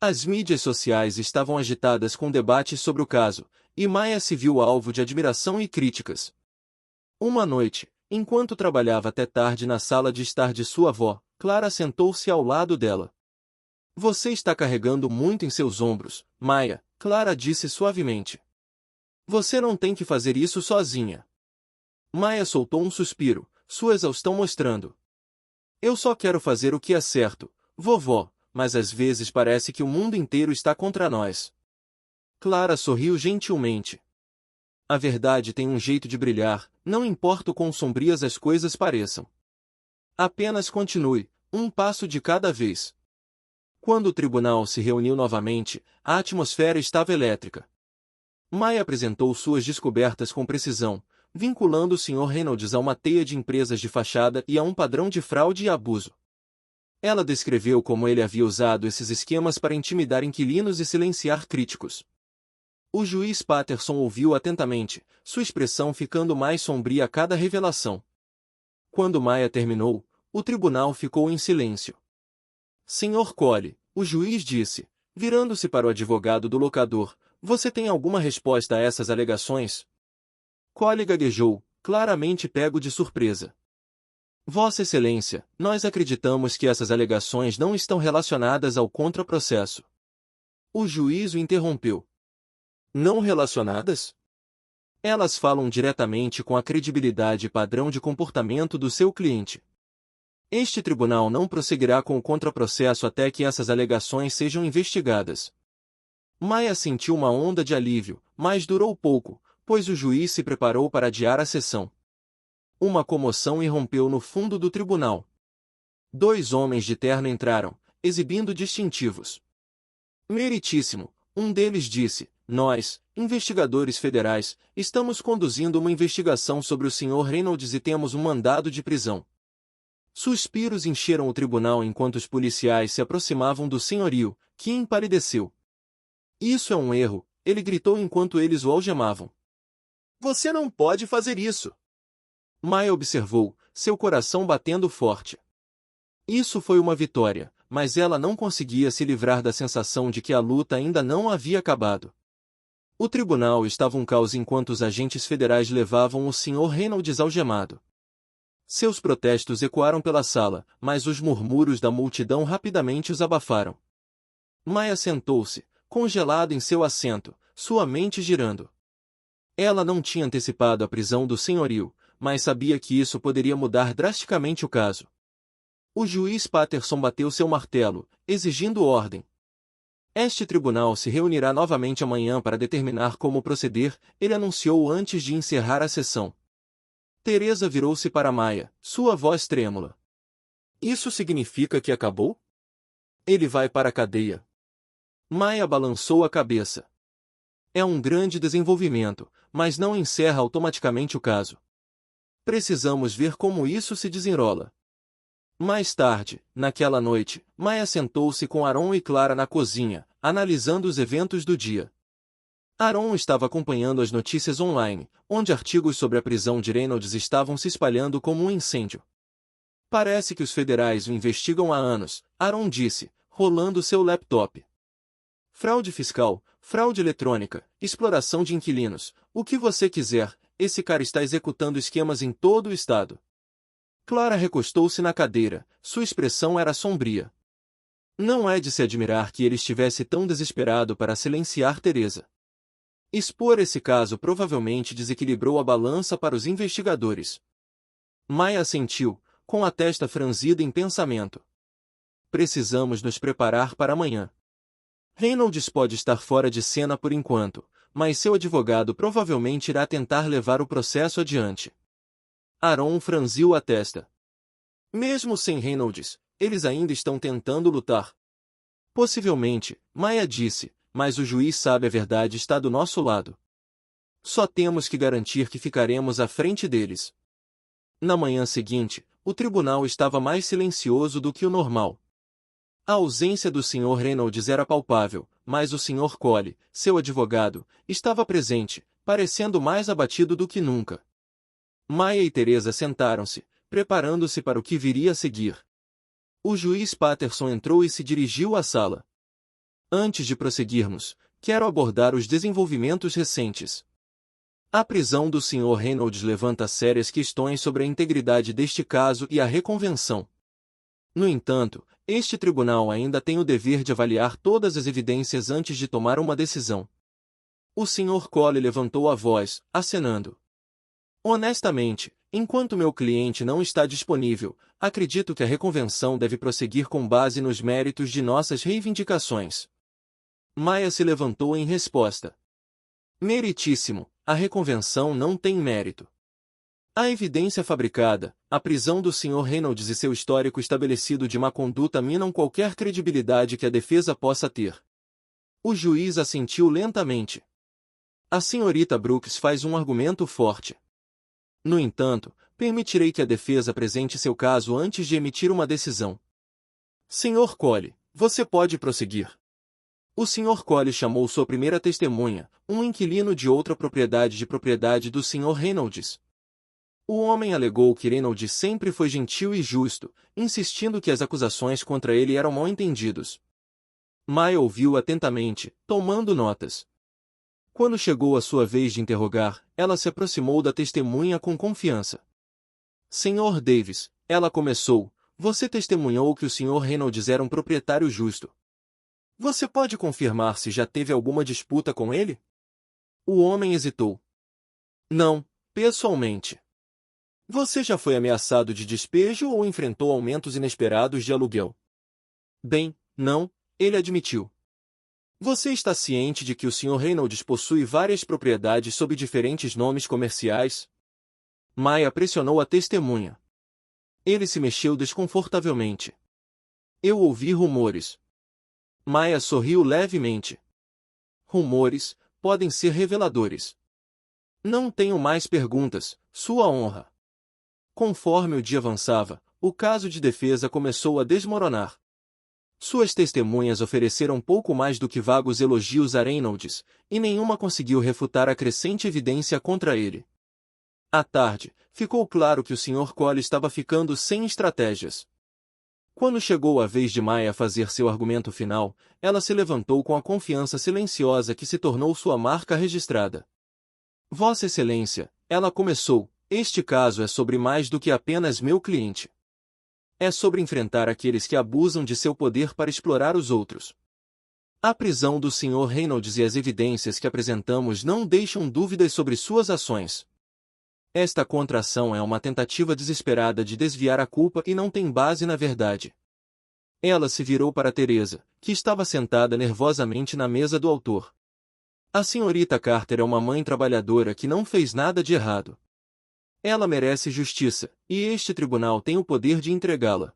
As mídias sociais estavam agitadas com debates sobre o caso, e Maya se viu alvo de admiração e críticas. Uma noite, enquanto trabalhava até tarde na sala de estar de sua avó, Clara sentou-se ao lado dela. Você está carregando muito em seus ombros, Maya, Clara disse suavemente. Você não tem que fazer isso sozinha. Maya soltou um suspiro, sua exaustão mostrando. Eu só quero fazer o que é certo, vovó, mas às vezes parece que o mundo inteiro está contra nós. Clara sorriu gentilmente. A verdade tem um jeito de brilhar, não importa o quão sombrias as coisas pareçam. Apenas continue, um passo de cada vez. Quando o tribunal se reuniu novamente, a atmosfera estava elétrica. Maya apresentou suas descobertas com precisão, vinculando o Sr. Reynolds a uma teia de empresas de fachada e a um padrão de fraude e abuso. Ela descreveu como ele havia usado esses esquemas para intimidar inquilinos e silenciar críticos. O juiz Patterson ouviu atentamente, sua expressão ficando mais sombria a cada revelação. Quando Maya terminou, o tribunal ficou em silêncio. Sr. Corey, o juiz disse, virando-se para o advogado do locador, você tem alguma resposta a essas alegações? Corey gaguejou, claramente pego de surpresa. Vossa Excelência, nós acreditamos que essas alegações não estão relacionadas ao contraprocesso. O juiz o interrompeu. Não relacionadas? Elas falam diretamente com a credibilidade e padrão de comportamento do seu cliente. Este tribunal não prosseguirá com o contraprocesso até que essas alegações sejam investigadas. Maya sentiu uma onda de alívio, mas durou pouco, pois o juiz se preparou para adiar a sessão. Uma comoção irrompeu no fundo do tribunal. 2 homens de terno entraram, exibindo distintivos. Meritíssimo, um deles disse, nós, investigadores federais, estamos conduzindo uma investigação sobre o Sr. Reynolds e temos um mandado de prisão. Suspiros encheram o tribunal enquanto os policiais se aproximavam do senhorio, que empalideceu. Isso é um erro, ele gritou enquanto eles o algemavam. Você não pode fazer isso! Maya observou, seu coração batendo forte. Isso foi uma vitória, mas ela não conseguia se livrar da sensação de que a luta ainda não havia acabado. O tribunal estava um caos enquanto os agentes federais levavam o Sr. Reynolds algemado. Seus protestos ecoaram pela sala, mas os murmúrios da multidão rapidamente os abafaram. Maia sentou-se, congelada em seu assento, sua mente girando. Ela não tinha antecipado a prisão do senhorio, mas sabia que isso poderia mudar drasticamente o caso. O juiz Patterson bateu seu martelo, exigindo ordem. Este tribunal se reunirá novamente amanhã para determinar como proceder, ele anunciou antes de encerrar a sessão. Teresa virou-se para Maia, sua voz trêmula. Isso significa que acabou? Ele vai para a cadeia. Maia balançou a cabeça. É um grande desenvolvimento, mas não encerra automaticamente o caso. Precisamos ver como isso se desenrola. Mais tarde, naquela noite, Maia sentou-se com Aaron e Clara na cozinha, analisando os eventos do dia. Aaron estava acompanhando as notícias online, onde artigos sobre a prisão de Reynolds estavam se espalhando como um incêndio. Parece que os federais o investigam há anos, Aaron disse, rolando seu laptop. Fraude fiscal, fraude eletrônica, exploração de inquilinos, o que você quiser, esse cara está executando esquemas em todo o estado. Clara recostou-se na cadeira, sua expressão era sombria. Não é de se admirar que ele estivesse tão desesperado para silenciar Teresa. Expor esse caso provavelmente desequilibrou a balança para os investigadores. Maia assentiu, com a testa franzida em pensamento. Precisamos nos preparar para amanhã. Reynolds pode estar fora de cena por enquanto, mas seu advogado provavelmente irá tentar levar o processo adiante. Aaron franziu a testa. Mesmo sem Reynolds, eles ainda estão tentando lutar. Possivelmente, Maia disse, mas o juiz sabe a verdade está do nosso lado. Só temos que garantir que ficaremos à frente deles. Na manhã seguinte, o tribunal estava mais silencioso do que o normal. A ausência do Sr. Reynolds era palpável, mas o Sr. Cole, seu advogado, estava presente, parecendo mais abatido do que nunca. Maia e Teresa sentaram-se, preparando-se para o que viria a seguir. O juiz Patterson entrou e se dirigiu à sala. Antes de prosseguirmos, quero abordar os desenvolvimentos recentes. A prisão do Sr. Reynolds levanta sérias questões sobre a integridade deste caso e a reconvenção. No entanto, este tribunal ainda tem o dever de avaliar todas as evidências antes de tomar uma decisão. O Sr. Cole levantou a voz, acenando. Honestamente, enquanto meu cliente não está disponível, acredito que a reconvenção deve prosseguir com base nos méritos de nossas reivindicações. Maia se levantou em resposta. Meritíssimo, a reconvenção não tem mérito. A evidência fabricada, a prisão do Sr. Reynolds e seu histórico estabelecido de má conduta minam qualquer credibilidade que a defesa possa ter. O juiz assentiu lentamente. A senhorita Brooks faz um argumento forte. No entanto, permitirei que a defesa apresente seu caso antes de emitir uma decisão. Sr. Cole, você pode prosseguir. O Sr. Cole chamou sua primeira testemunha, um inquilino de outra propriedade do Sr. Reynolds. O homem alegou que Reynolds sempre foi gentil e justo, insistindo que as acusações contra ele eram mal-entendidos. Maia ouviu atentamente, tomando notas. Quando chegou a sua vez de interrogar, ela se aproximou da testemunha com confiança. Sr. Davis, ela começou, você testemunhou que o Sr. Reynolds era um proprietário justo. Você pode confirmar se já teve alguma disputa com ele? O homem hesitou. Não, pessoalmente. Você já foi ameaçado de despejo ou enfrentou aumentos inesperados de aluguel? Bem, não, ele admitiu. Você está ciente de que o Sr. Reynolds possui várias propriedades sob diferentes nomes comerciais? Maia pressionou a testemunha. Ele se mexeu desconfortavelmente. Eu ouvi rumores. Maia sorriu levemente. Rumores podem ser reveladores. Não tenho mais perguntas, Sua Honra. Conforme o dia avançava, o caso de defesa começou a desmoronar. Suas testemunhas ofereceram pouco mais do que vagos elogios a Reynolds, e nenhuma conseguiu refutar a crescente evidência contra ele. À tarde, ficou claro que o Sr. Cole estava ficando sem estratégias. Quando chegou a vez de Maia fazer seu argumento final, ela se levantou com a confiança silenciosa que se tornou sua marca registrada. Vossa Excelência, ela começou, este caso é sobre mais do que apenas meu cliente. É sobre enfrentar aqueles que abusam de seu poder para explorar os outros. A prisão do Sr. Reynolds e as evidências que apresentamos não deixam dúvidas sobre suas ações. Esta contração é uma tentativa desesperada de desviar a culpa e não tem base na verdade. Ela se virou para Teresa, que estava sentada nervosamente na mesa do autor. A senhorita Carter é uma mãe trabalhadora que não fez nada de errado. Ela merece justiça, e este tribunal tem o poder de entregá-la.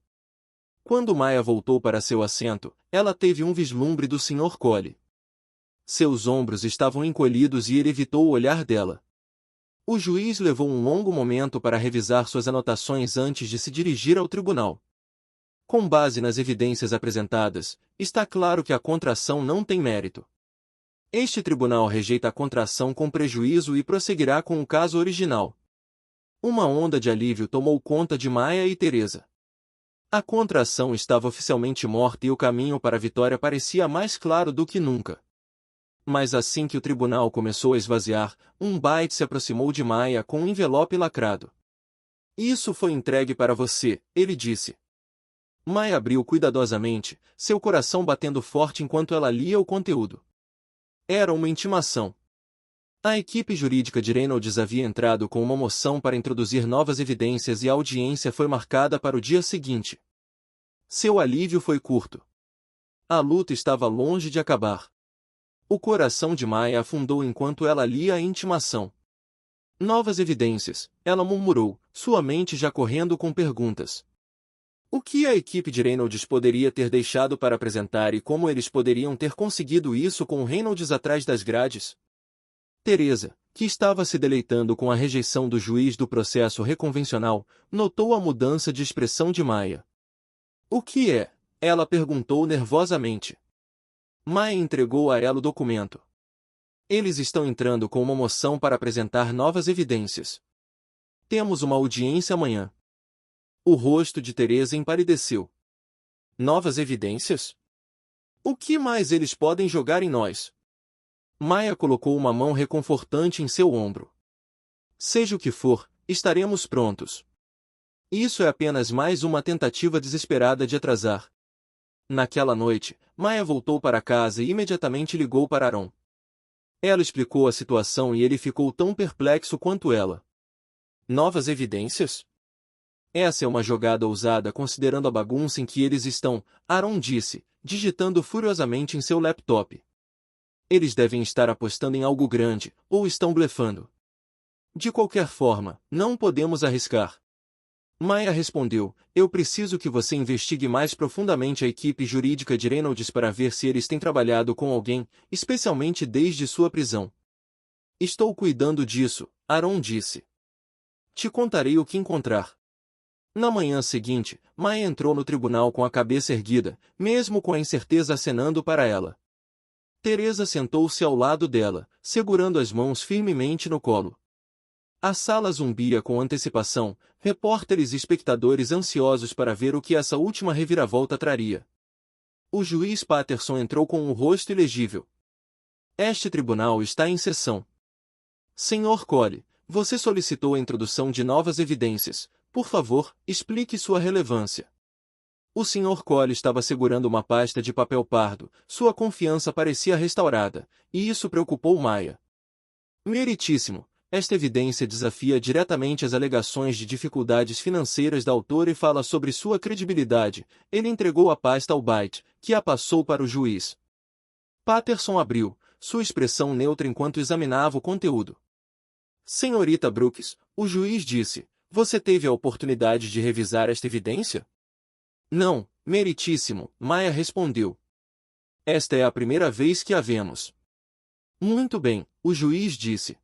Quando Maya voltou para seu assento, ela teve um vislumbre do Sr. Cole. Seus ombros estavam encolhidos e ele evitou o olhar dela. O juiz levou um longo momento para revisar suas anotações antes de se dirigir ao tribunal. Com base nas evidências apresentadas, está claro que a contração não tem mérito. Este tribunal rejeita a contração com prejuízo e prosseguirá com o caso original. Uma onda de alívio tomou conta de Maya e Teresa. A contração estava oficialmente morta e o caminho para a vitória parecia mais claro do que nunca. Mas assim que o tribunal começou a esvaziar, um Byte se aproximou de Maya com um envelope lacrado. "Isso foi entregue para você", ele disse. Maya abriu cuidadosamente, seu coração batendo forte enquanto ela lia o conteúdo. Era uma intimação. A equipe jurídica de Reynolds havia entrado com uma moção para introduzir novas evidências e a audiência foi marcada para o dia seguinte. Seu alívio foi curto. A luta estava longe de acabar. O coração de Maya afundou enquanto ela lia a intimação. Novas evidências, ela murmurou, sua mente já correndo com perguntas. O que a equipe de Reynolds poderia ter deixado para apresentar e como eles poderiam ter conseguido isso com Reynolds atrás das grades? Teresa, que estava se deleitando com a rejeição do juiz do processo reconvencional, notou a mudança de expressão de Maya. "O que é?" ela perguntou nervosamente. Maya entregou a ela o documento. "Eles estão entrando com uma moção para apresentar novas evidências. Temos uma audiência amanhã." O rosto de Teresa empalideceu. "Novas evidências? O que mais eles podem jogar em nós?" Maya colocou uma mão reconfortante em seu ombro. "Seja o que for, estaremos prontos. Isso é apenas mais uma tentativa desesperada de atrasar." Naquela noite, Maya voltou para casa e imediatamente ligou para Aaron. Ela explicou a situação e ele ficou tão perplexo quanto ela. "Novas evidências? Essa é uma jogada ousada considerando a bagunça em que eles estão", Aaron disse, digitando furiosamente em seu laptop. "Eles devem estar apostando em algo grande, ou estão blefando. De qualquer forma, não podemos arriscar." Maya respondeu, "Eu preciso que você investigue mais profundamente a equipe jurídica de Reynolds para ver se eles têm trabalhado com alguém, especialmente desde sua prisão." "Estou cuidando disso", Aaron disse. "Te contarei o que encontrar." Na manhã seguinte, Maya entrou no tribunal com a cabeça erguida, mesmo com a incerteza acenando para ela. Teresa sentou-se ao lado dela, segurando as mãos firmemente no colo. A sala zumbia com antecipação, repórteres e espectadores ansiosos para ver o que essa última reviravolta traria. O juiz Patterson entrou com um rosto ilegível. "Este tribunal está em sessão. Sr. Cole, você solicitou a introdução de novas evidências. Por favor, explique sua relevância." O Sr. Cole estava segurando uma pasta de papel pardo, sua confiança parecia restaurada, e isso preocupou Maya. "Meritíssimo, esta evidência desafia diretamente as alegações de dificuldades financeiras da autora e fala sobre sua credibilidade." Ele entregou a pasta ao Byte, que a passou para o juiz. Patterson abriu, sua expressão neutra enquanto examinava o conteúdo. "Senhorita Brooks", o juiz disse, "você teve a oportunidade de revisar esta evidência?" "Não, meritíssimo", Maya respondeu. "Esta é a primeira vez que a vemos." "Muito bem", o juiz disse.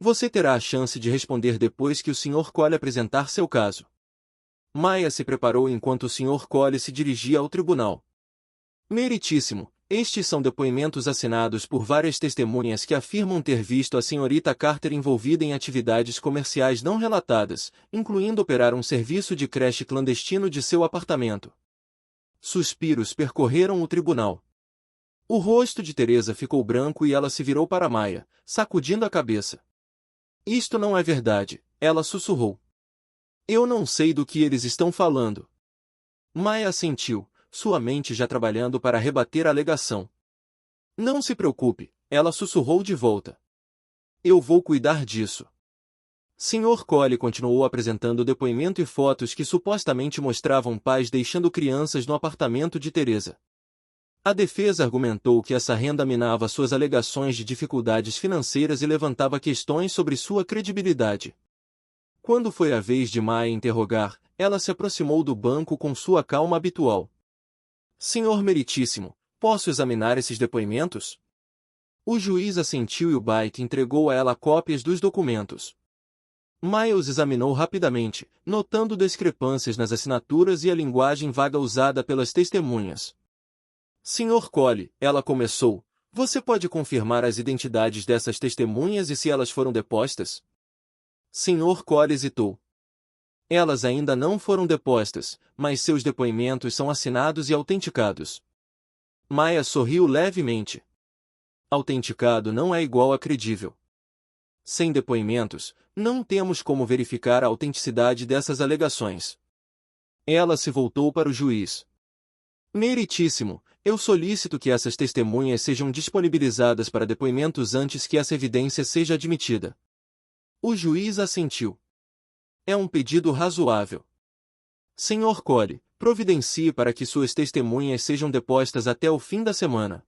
"Você terá a chance de responder depois que o Sr. Cole apresentar seu caso." Maya se preparou enquanto o Sr. Cole se dirigia ao tribunal. "Meritíssimo, estes são depoimentos assinados por várias testemunhas que afirmam ter visto a senhorita Carter envolvida em atividades comerciais não relatadas, incluindo operar um serviço de creche clandestino de seu apartamento." Suspiros percorreram o tribunal. O rosto de Teresa ficou branco e ela se virou para Maya, sacudindo a cabeça. "Isto não é verdade", ela sussurrou. "Eu não sei do que eles estão falando." Maya assentiu, sua mente já trabalhando para rebater a alegação. Não se preocupe, ela sussurrou de volta. Eu vou cuidar disso. Sr. Cole continuou apresentando o depoimento e fotos que supostamente mostravam pais deixando crianças no apartamento de Teresa. A defesa argumentou que essa renda minava suas alegações de dificuldades financeiras e levantava questões sobre sua credibilidade. Quando foi a vez de Maya interrogar, ela se aproximou do banco com sua calma habitual. Senhor Meritíssimo, posso examinar esses depoimentos? O juiz assentiu e o Byte entregou a ela cópias dos documentos. Maya os examinou rapidamente, notando discrepâncias nas assinaturas e a linguagem vaga usada pelas testemunhas. Sr. Cole, ela começou, você pode confirmar as identidades dessas testemunhas e se elas foram depostas? Sr. Cole hesitou. Elas ainda não foram depostas, mas seus depoimentos são assinados e autenticados. Maya sorriu levemente. Autenticado não é igual a credível. Sem depoimentos, não temos como verificar a autenticidade dessas alegações. Ela se voltou para o juiz. Meritíssimo, eu solicito que essas testemunhas sejam disponibilizadas para depoimentos antes que essa evidência seja admitida. O juiz assentiu. É um pedido razoável. Sr. Cole, providencie para que suas testemunhas sejam depostas até o fim da semana.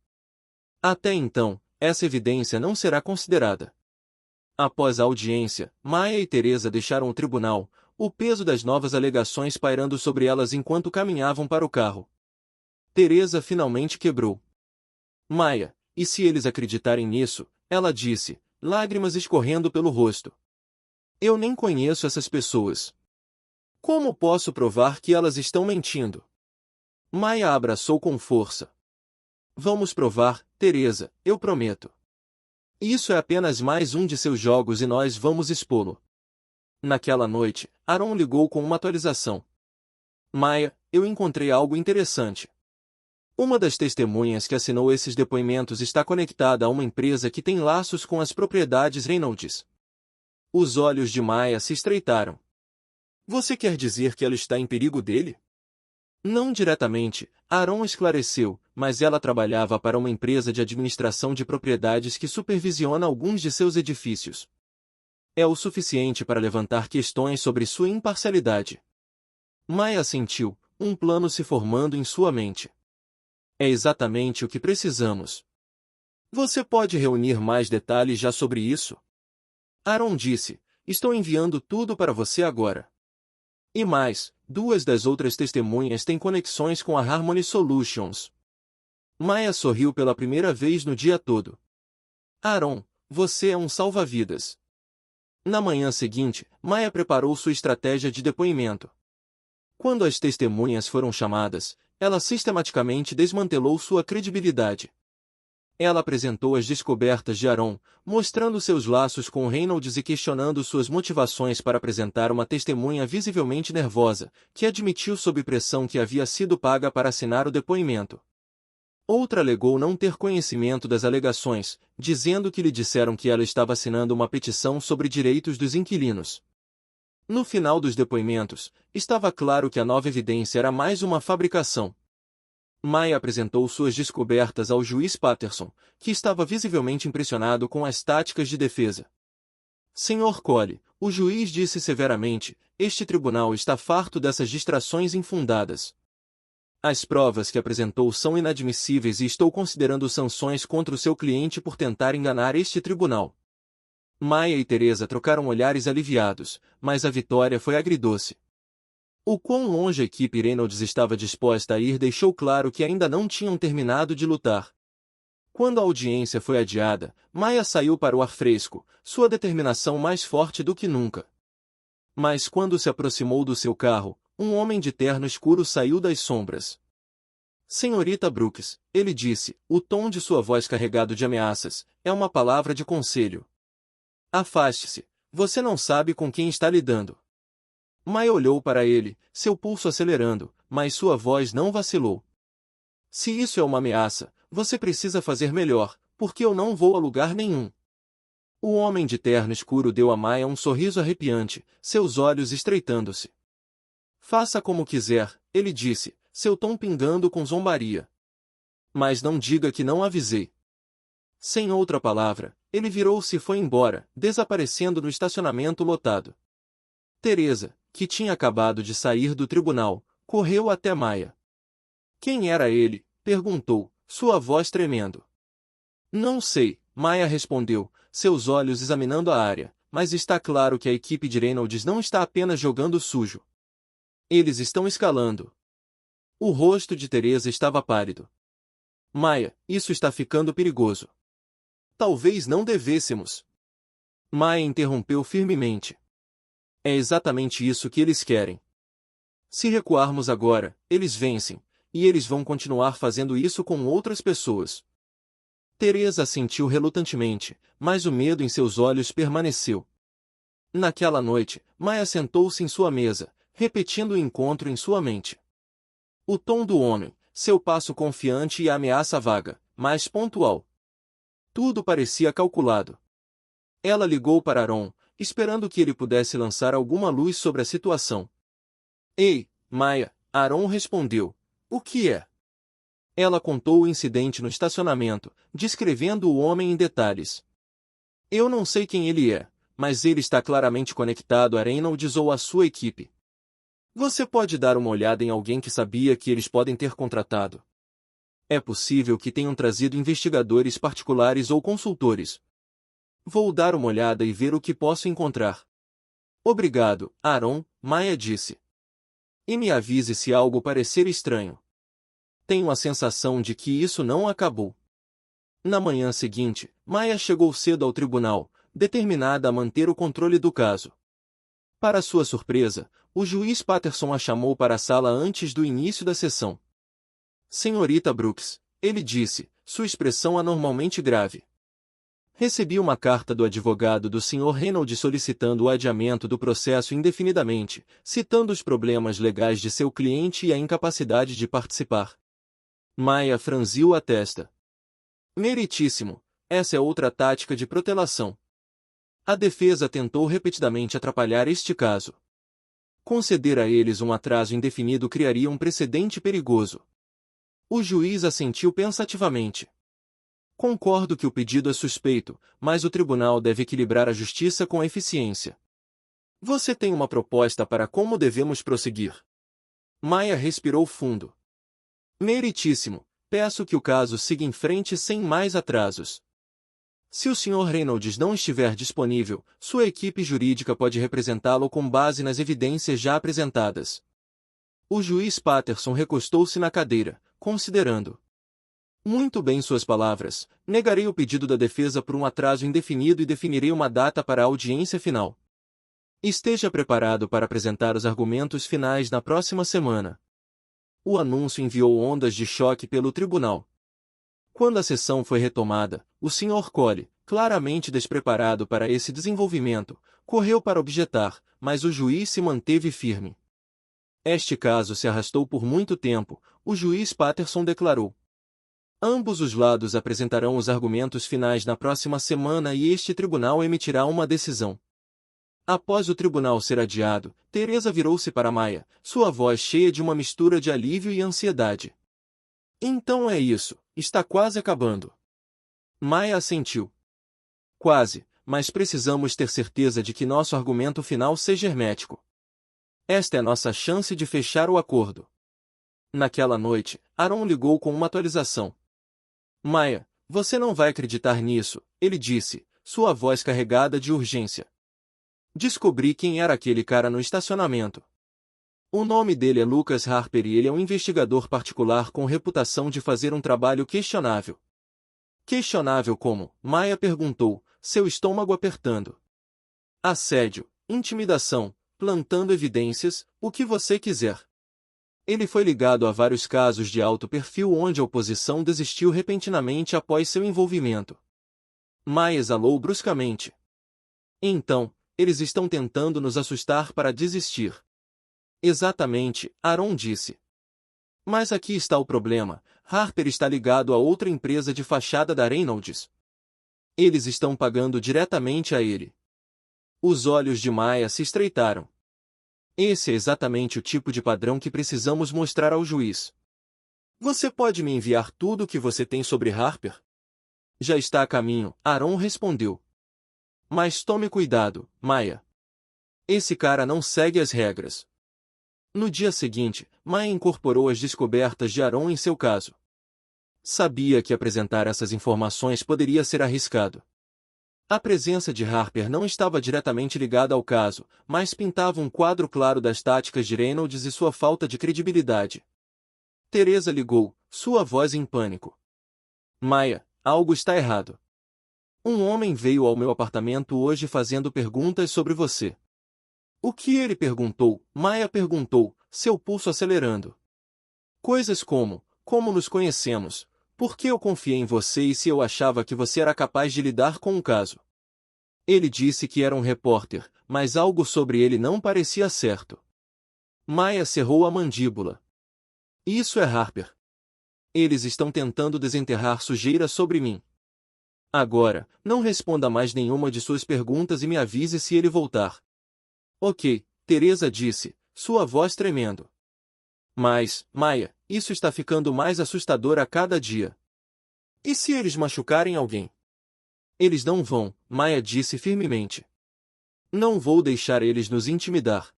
Até então, essa evidência não será considerada. Após a audiência, Maya e Teresa deixaram o tribunal, o peso das novas alegações pairando sobre elas enquanto caminhavam para o carro. Teresa finalmente quebrou. Maya, e se eles acreditarem nisso? Ela disse, lágrimas escorrendo pelo rosto. Eu nem conheço essas pessoas. Como posso provar que elas estão mentindo? Maya a abraçou com força. Vamos provar, Teresa, eu prometo. Isso é apenas mais um de seus jogos e nós vamos expô-lo. Naquela noite, Aaron ligou com uma atualização. Maya, eu encontrei algo interessante. Uma das testemunhas que assinou esses depoimentos está conectada a uma empresa que tem laços com as propriedades Reynolds. Os olhos de Maya se estreitaram. Você quer dizer que ela está em perigo dele? Não diretamente, Aaron esclareceu, mas ela trabalhava para uma empresa de administração de propriedades que supervisiona alguns de seus edifícios. É o suficiente para levantar questões sobre sua imparcialidade. Maya assentiu, um plano se formando em sua mente. É exatamente o que precisamos. Você pode reunir mais detalhes já sobre isso? Aaron disse, estou enviando tudo para você agora. E mais, duas das outras testemunhas têm conexões com a Harmony Solutions. Maya sorriu pela primeira vez no dia todo. Aaron, você é um salva-vidas. Na manhã seguinte, Maya preparou sua estratégia de depoimento. Quando as testemunhas foram chamadas, ela sistematicamente desmantelou sua credibilidade. Ela apresentou as descobertas de Aaron, mostrando seus laços com Reynolds e questionando suas motivações para apresentar uma testemunha visivelmente nervosa, que admitiu sob pressão que havia sido paga para assinar o depoimento. Outra alegou não ter conhecimento das alegações, dizendo que lhe disseram que ela estava assinando uma petição sobre direitos dos inquilinos. No final dos depoimentos, estava claro que a nova evidência era mais uma fabricação. Maya apresentou suas descobertas ao juiz Patterson, que estava visivelmente impressionado com as táticas de defesa. Sr. Cole, o juiz disse severamente, este tribunal está farto dessas distrações infundadas. As provas que apresentou são inadmissíveis e estou considerando sanções contra o seu cliente por tentar enganar este tribunal. Maya e Teresa trocaram olhares aliviados, mas a vitória foi agridoce. O quão longe a equipe Reynolds estava disposta a ir deixou claro que ainda não tinham terminado de lutar. Quando a audiência foi adiada, Maya saiu para o ar fresco, sua determinação mais forte do que nunca. Mas quando se aproximou do seu carro, um homem de terno escuro saiu das sombras. Senhorita Brooks, ele disse, o tom de sua voz carregado de ameaças, é uma palavra de conselho. Afaste-se, você não sabe com quem está lidando. Maya olhou para ele, seu pulso acelerando, mas sua voz não vacilou. Se isso é uma ameaça, você precisa fazer melhor, porque eu não vou a lugar nenhum. O homem de terno escuro deu a Maya um sorriso arrepiante, seus olhos estreitando-se. Faça como quiser, ele disse, seu tom pingando com zombaria. Mas não diga que não avisei. Sem outra palavra, ele virou-se e foi embora, desaparecendo no estacionamento lotado. Teresa, que tinha acabado de sair do tribunal, correu até Maia. Quem era ele? Perguntou, sua voz tremendo. Não sei, Maia respondeu, seus olhos examinando a área, mas está claro que a equipe de Reynolds não está apenas jogando sujo. Eles estão escalando. O rosto de Teresa estava pálido. Maia, isso está ficando perigoso. Talvez não devêssemos. Maia interrompeu firmemente. É exatamente isso que eles querem. Se recuarmos agora, eles vencem, e eles vão continuar fazendo isso com outras pessoas. Teresa assentiu relutantemente, mas o medo em seus olhos permaneceu. Naquela noite, Maia sentou-se em sua mesa, repetindo o encontro em sua mente. O tom do homem, seu passo confiante e a ameaça vaga, mas pontual. Tudo parecia calculado. Ela ligou para Aaron, esperando que ele pudesse lançar alguma luz sobre a situação. Ei, Maia, Aaron respondeu. O que é? Ela contou o incidente no estacionamento, descrevendo o homem em detalhes. Eu não sei quem ele é, mas ele está claramente conectado a Reynolds ou à sua equipe. Você pode dar uma olhada em alguém que sabia que eles podem ter contratado. É possível que tenham trazido investigadores particulares ou consultores. Vou dar uma olhada e ver o que posso encontrar. Obrigado, Aaron, Maia disse. E me avise se algo parecer estranho. Tenho a sensação de que isso não acabou. Na manhã seguinte, Maia chegou cedo ao tribunal, determinada a manter o controle do caso. Para sua surpresa, o juiz Patterson a chamou para a sala antes do início da sessão. Senhorita Brooks, ele disse, sua expressão anormalmente grave. Recebi uma carta do advogado do Sr. Reynolds solicitando o adiamento do processo indefinidamente, citando os problemas legais de seu cliente e a incapacidade de participar. Maia franziu a testa. Meritíssimo, essa é outra tática de protelação. A defesa tentou repetidamente atrapalhar este caso. Conceder a eles um atraso indefinido criaria um precedente perigoso. O juiz assentiu pensativamente. Concordo que o pedido é suspeito, mas o tribunal deve equilibrar a justiça com a eficiência. Você tem uma proposta para como devemos prosseguir? Maia respirou fundo. Meritíssimo, peço que o caso siga em frente sem mais atrasos. Se o Sr. Reynolds não estiver disponível, sua equipe jurídica pode representá-lo com base nas evidências já apresentadas. O juiz Patterson recostou-se na cadeira, considerando. Muito bem suas palavras, negarei o pedido da defesa por um atraso indefinido e definirei uma data para a audiência final. Esteja preparado para apresentar os argumentos finais na próxima semana. O anúncio enviou ondas de choque pelo tribunal. Quando a sessão foi retomada, o Sr. Cole, claramente despreparado para esse desenvolvimento, correu para objetar, mas o juiz se manteve firme. Este caso se arrastou por muito tempo, o juiz Patterson declarou. Ambos os lados apresentarão os argumentos finais na próxima semana e este tribunal emitirá uma decisão. Após o tribunal ser adiado, Teresa virou-se para Maia, sua voz cheia de uma mistura de alívio e ansiedade. Então é isso, está quase acabando. Maia assentiu. Quase, mas precisamos ter certeza de que nosso argumento final seja hermético. Esta é nossa chance de fechar o acordo. Naquela noite, Aaron ligou com uma atualização. Maia, você não vai acreditar nisso, ele disse, sua voz carregada de urgência. Descobri quem era aquele cara no estacionamento. O nome dele é Lucas Harper e ele é um investigador particular com reputação de fazer um trabalho questionável. Questionável como? Maia perguntou, seu estômago apertando. Assédio, intimidação, plantando evidências, o que você quiser. Ele foi ligado a vários casos de alto perfil onde a oposição desistiu repentinamente após seu envolvimento. Maia exalou bruscamente. Então, eles estão tentando nos assustar para desistir. Exatamente, Aaron disse. Mas aqui está o problema, Harper está ligado a outra empresa de fachada da Reynolds. Eles estão pagando diretamente a ele. Os olhos de Maia se estreitaram. Esse é exatamente o tipo de padrão que precisamos mostrar ao juiz. Você pode me enviar tudo o que você tem sobre Harper? Já está a caminho, Aaron respondeu. Mas tome cuidado, Maya. Esse cara não segue as regras. No dia seguinte, Maya incorporou as descobertas de Aaron em seu caso. Sabia que apresentar essas informações poderia ser arriscado. A presença de Harper não estava diretamente ligada ao caso, mas pintava um quadro claro das táticas de Reynolds e sua falta de credibilidade. Teresa ligou, sua voz em pânico. Maya, algo está errado. Um homem veio ao meu apartamento hoje fazendo perguntas sobre você. O que ele perguntou? Maya perguntou, seu pulso acelerando. Coisas como nos conhecemos, por que eu confiei em você e se eu achava que você era capaz de lidar com um caso. Ele disse que era um repórter, mas algo sobre ele não parecia certo. Maya cerrou a mandíbula. Isso é Harper. Eles estão tentando desenterrar sujeira sobre mim. Agora, não responda mais nenhuma de suas perguntas e me avise se ele voltar. Ok, Teresa disse, sua voz tremendo. Mas, Maya, isso está ficando mais assustador a cada dia. E se eles machucarem alguém? Eles não vão, Maya disse firmemente. Não vou deixar eles nos intimidar.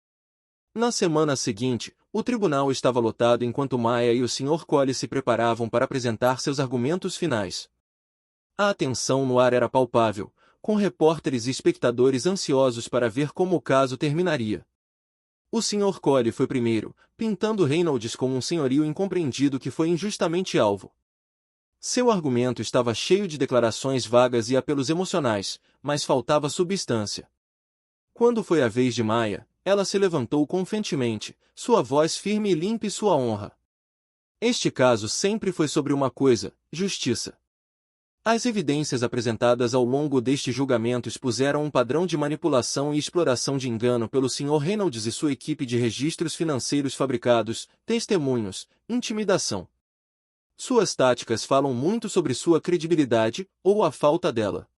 Na semana seguinte, o tribunal estava lotado enquanto Maya e o Sr. Cole se preparavam para apresentar seus argumentos finais. A atenção no ar era palpável, com repórteres e espectadores ansiosos para ver como o caso terminaria. O Sr. Cole foi primeiro, pintando Reynolds como um senhorio incompreendido que foi injustamente alvo. Seu argumento estava cheio de declarações vagas e apelos emocionais, mas faltava substância. Quando foi a vez de Maya, ela se levantou confiantemente, sua voz firme e limpa e sua honra. Este caso sempre foi sobre uma coisa, justiça. As evidências apresentadas ao longo deste julgamento expuseram um padrão de manipulação e exploração de engano pelo Sr. Reynolds e sua equipe de registros financeiros fabricados, testemunhos, intimidação. Suas táticas falam muito sobre sua credibilidade, ou a falta dela.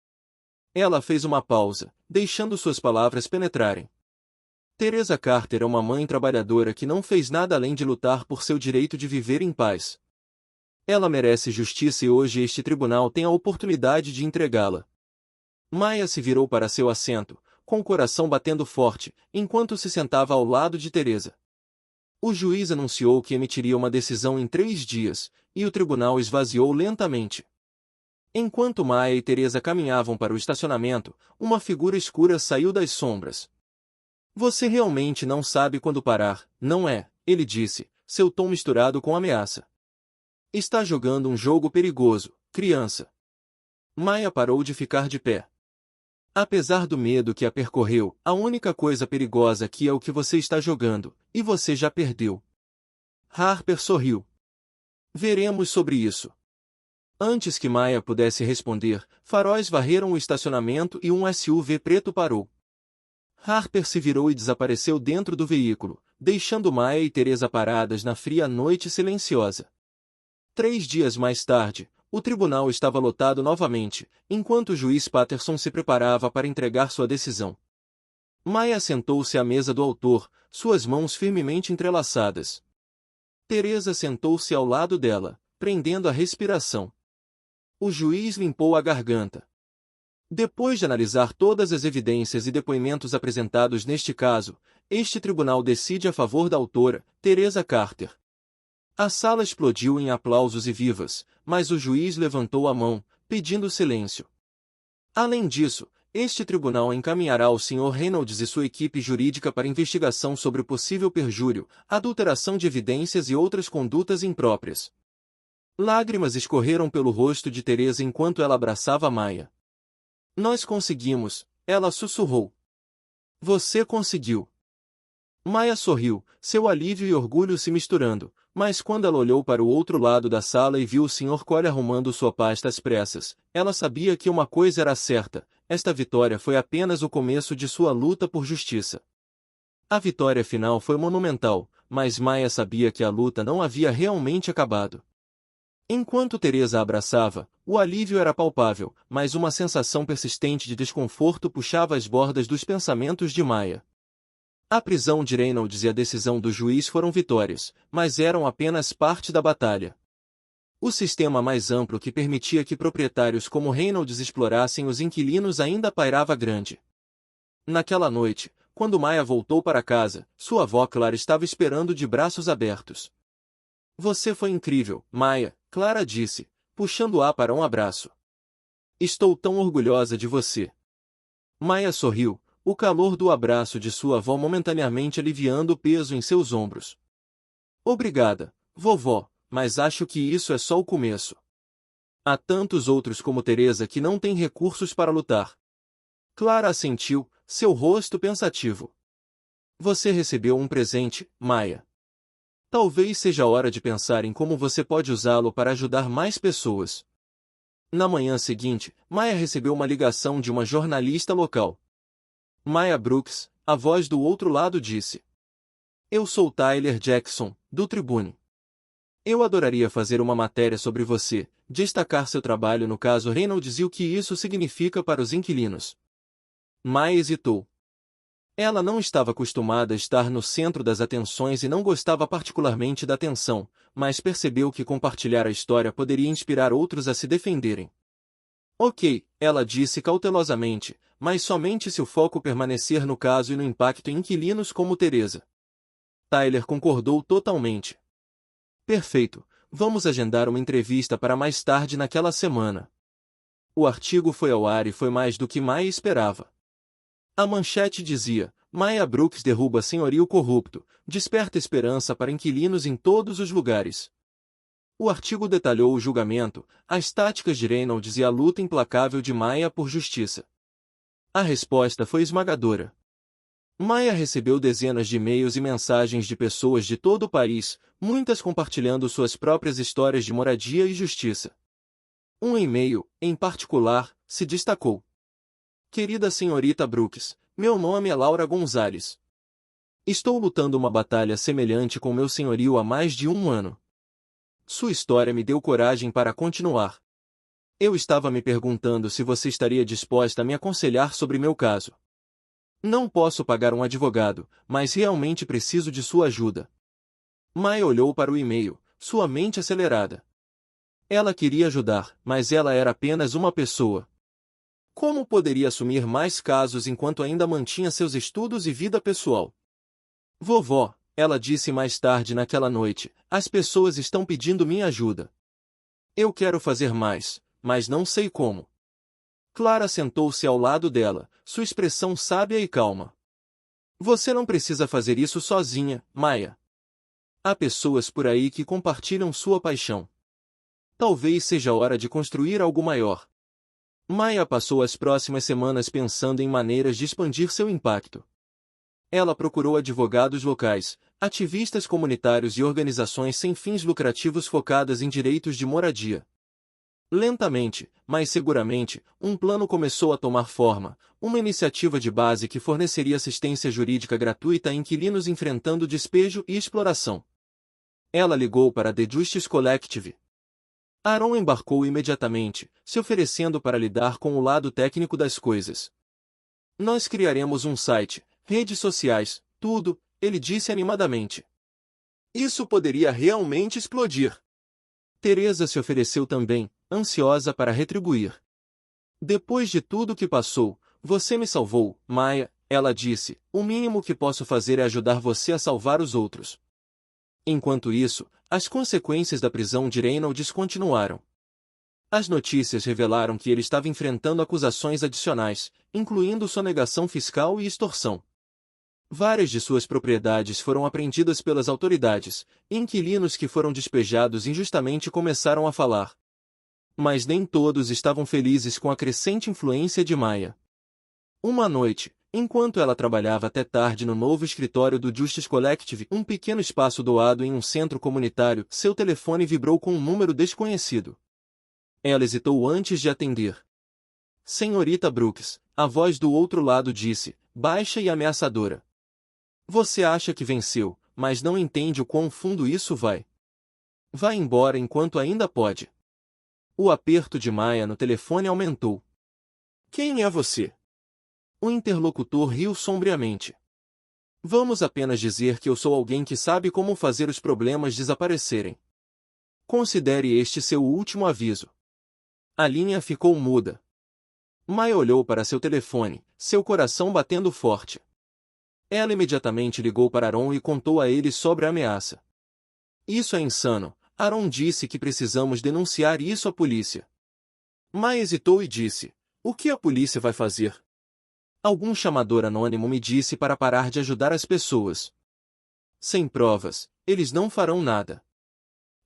Ela fez uma pausa, deixando suas palavras penetrarem. Teresa Carter é uma mãe trabalhadora que não fez nada além de lutar por seu direito de viver em paz. Ela merece justiça e hoje este tribunal tem a oportunidade de entregá-la. Maya se virou para seu assento, com o coração batendo forte, enquanto se sentava ao lado de Teresa. O juiz anunciou que emitiria uma decisão em 3 dias, e o tribunal esvaziou lentamente. Enquanto Maya e Teresa caminhavam para o estacionamento, uma figura escura saiu das sombras. Você realmente não sabe quando parar, não é? Ele disse, seu tom misturado com ameaça. Está jogando um jogo perigoso, criança. Maya parou de ficar de pé. Apesar do medo que a percorreu, a única coisa perigosa aqui é o que você está jogando, e você já perdeu. Harper sorriu. Veremos sobre isso. Antes que Maya pudesse responder, faróis varreram o estacionamento e um SUV preto parou. Harper se virou e desapareceu dentro do veículo, deixando Maya e Teresa paradas na fria noite silenciosa. 3 dias mais tarde, o tribunal estava lotado novamente, enquanto o juiz Patterson se preparava para entregar sua decisão. Maya sentou-se à mesa do autor, suas mãos firmemente entrelaçadas. Teresa sentou-se ao lado dela, prendendo a respiração. O juiz limpou a garganta. Depois de analisar todas as evidências e depoimentos apresentados neste caso, este tribunal decide a favor da autora, Teresa Carter. A sala explodiu em aplausos e vivas, mas o juiz levantou a mão, pedindo silêncio. Além disso, este tribunal encaminhará o Sr. Reynolds e sua equipe jurídica para investigação sobre o possível perjúrio, adulteração de evidências e outras condutas impróprias. Lágrimas escorreram pelo rosto de Teresa enquanto ela abraçava Maya. Nós conseguimos, ela sussurrou. Você conseguiu. Maya sorriu, seu alívio e orgulho se misturando, mas quando ela olhou para o outro lado da sala e viu o Sr. Cole arrumando sua pasta às pressas, ela sabia que uma coisa era certa, esta vitória foi apenas o começo de sua luta por justiça. A vitória final foi monumental, mas Maya sabia que a luta não havia realmente acabado. Enquanto Teresa a abraçava, o alívio era palpável, mas uma sensação persistente de desconforto puxava as bordas dos pensamentos de Maya. A prisão de Reynolds e a decisão do juiz foram vitórias, mas eram apenas parte da batalha. O sistema mais amplo que permitia que proprietários como Reynolds explorassem os inquilinos ainda pairava grande. Naquela noite, quando Maya voltou para casa, sua avó Clara estava esperando de braços abertos. Você foi incrível, Maya, Clara disse, puxando-a para um abraço. Estou tão orgulhosa de você. Maya sorriu, o calor do abraço de sua avó momentaneamente aliviando o peso em seus ombros. Obrigada, vovó, mas acho que isso é só o começo. Há tantos outros como Teresa que não têm recursos para lutar. Clara assentiu, seu rosto pensativo. Você recebeu um presente, Maya. Talvez seja hora de pensar em como você pode usá-lo para ajudar mais pessoas. Na manhã seguinte, Maya recebeu uma ligação de uma jornalista local. Maya Brooks, a voz do outro lado disse. Eu sou Tyler Jackson, do Tribune. Eu adoraria fazer uma matéria sobre você, destacar seu trabalho no caso Reynolds e o que isso significa para os inquilinos. Maya hesitou. Ela não estava acostumada a estar no centro das atenções e não gostava particularmente da atenção, mas percebeu que compartilhar a história poderia inspirar outros a se defenderem. Ok, ela disse cautelosamente, mas somente se o foco permanecer no caso e no impacto em inquilinos como Teresa. Tyler concordou totalmente. Perfeito, vamos agendar uma entrevista para mais tarde naquela semana. O artigo foi ao ar e foi mais do que Maya esperava. A manchete dizia, Maya Brooks derruba senhorio corrupto, desperta esperança para inquilinos em todos os lugares. O artigo detalhou o julgamento, as táticas de Reynolds e a luta implacável de Maya por justiça. A resposta foi esmagadora. Maya recebeu dezenas de e-mails e mensagens de pessoas de todo o país, muitas compartilhando suas próprias histórias de moradia e justiça. Um e-mail, em particular, se destacou. Querida senhorita Brooks, meu nome é Laura Gonzalez. Estou lutando uma batalha semelhante com meu senhorio há mais de um ano. Sua história me deu coragem para continuar. Eu estava me perguntando se você estaria disposta a me aconselhar sobre meu caso. Não posso pagar um advogado, mas realmente preciso de sua ajuda. Maya olhou para o e-mail, sua mente acelerada. Ela queria ajudar, mas ela era apenas uma pessoa. Como poderia assumir mais casos enquanto ainda mantinha seus estudos e vida pessoal? Vovó, ela disse mais tarde naquela noite, as pessoas estão pedindo minha ajuda. Eu quero fazer mais, mas não sei como. Clara sentou-se ao lado dela, sua expressão sábia e calma. Você não precisa fazer isso sozinha, Maya. Há pessoas por aí que compartilham sua paixão. Talvez seja hora de construir algo maior. Maya passou as próximas semanas pensando em maneiras de expandir seu impacto. Ela procurou advogados locais, ativistas comunitários e organizações sem fins lucrativos focadas em direitos de moradia. Lentamente, mas seguramente, um plano começou a tomar forma, uma iniciativa de base que forneceria assistência jurídica gratuita a inquilinos enfrentando despejo e exploração. Ela ligou para The Justice Collective. Aaron embarcou imediatamente, se oferecendo para lidar com o lado técnico das coisas. Nós criaremos um site, redes sociais, tudo, ele disse animadamente. Isso poderia realmente explodir. Teresa se ofereceu também, ansiosa para retribuir. Depois de tudo que passou, você me salvou, Maya, ela disse, o mínimo que posso fazer é ajudar você a salvar os outros. Enquanto isso, as consequências da prisão de Reynolds continuaram. As notícias revelaram que ele estava enfrentando acusações adicionais, incluindo sonegação fiscal e extorsão. Várias de suas propriedades foram apreendidas pelas autoridades, e inquilinos que foram despejados injustamente começaram a falar. Mas nem todos estavam felizes com a crescente influência de Maya. Uma noite, enquanto ela trabalhava até tarde no novo escritório do Justice Collective, um pequeno espaço doado em um centro comunitário, seu telefone vibrou com um número desconhecido. Ela hesitou antes de atender. Senhorita Brooks, a voz do outro lado disse, baixa e ameaçadora. Você acha que venceu, mas não entende o quão fundo isso vai. Vá embora enquanto ainda pode. O aperto de Maya no telefone aumentou. Quem é você? O interlocutor riu sombriamente. Vamos apenas dizer que eu sou alguém que sabe como fazer os problemas desaparecerem. Considere este seu último aviso. A linha ficou muda. Maya olhou para seu telefone, seu coração batendo forte. Ela imediatamente ligou para Aaron e contou a ele sobre a ameaça. Isso é insano. Aaron disse que precisamos denunciar isso à polícia. Maya hesitou e disse: o que a polícia vai fazer? Algum chamador anônimo me disse para parar de ajudar as pessoas. Sem provas, eles não farão nada.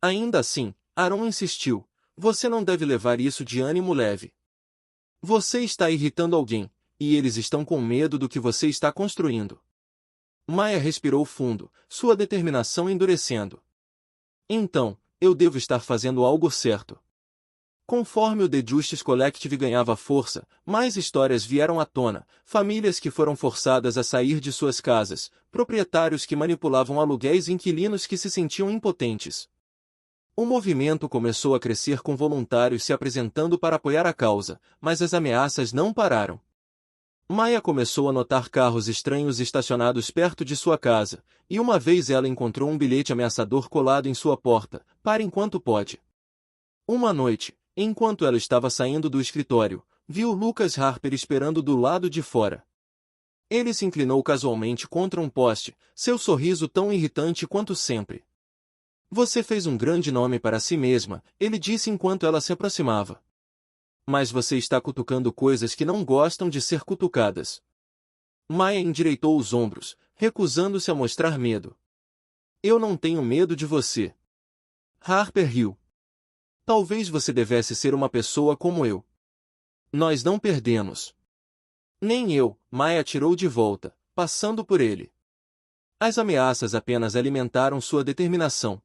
Ainda assim, Aaron insistiu: você não deve levar isso de ânimo leve. Você está irritando alguém, e eles estão com medo do que você está construindo. Maya respirou fundo, sua determinação endurecendo. Então, eu devo estar fazendo algo certo. Conforme o The Justice Collective ganhava força, mais histórias vieram à tona, famílias que foram forçadas a sair de suas casas, proprietários que manipulavam aluguéis e inquilinos que se sentiam impotentes. O movimento começou a crescer com voluntários se apresentando para apoiar a causa, mas as ameaças não pararam. Maya começou a notar carros estranhos estacionados perto de sua casa, e uma vez ela encontrou um bilhete ameaçador colado em sua porta: pare enquanto pode. Uma noite, enquanto ela estava saindo do escritório, viu Lucas Harper esperando do lado de fora. Ele se inclinou casualmente contra um poste, seu sorriso tão irritante quanto sempre. Você fez um grande nome para si mesma, ele disse enquanto ela se aproximava. Mas você está cutucando coisas que não gostam de ser cutucadas. Maya endireitou os ombros, recusando-se a mostrar medo. Eu não tenho medo de você. Harper riu. Talvez você devesse ser uma pessoa como eu. Nós não perdemos. Nem eu, Maya tirou de volta, passando por ele. As ameaças apenas alimentaram sua determinação.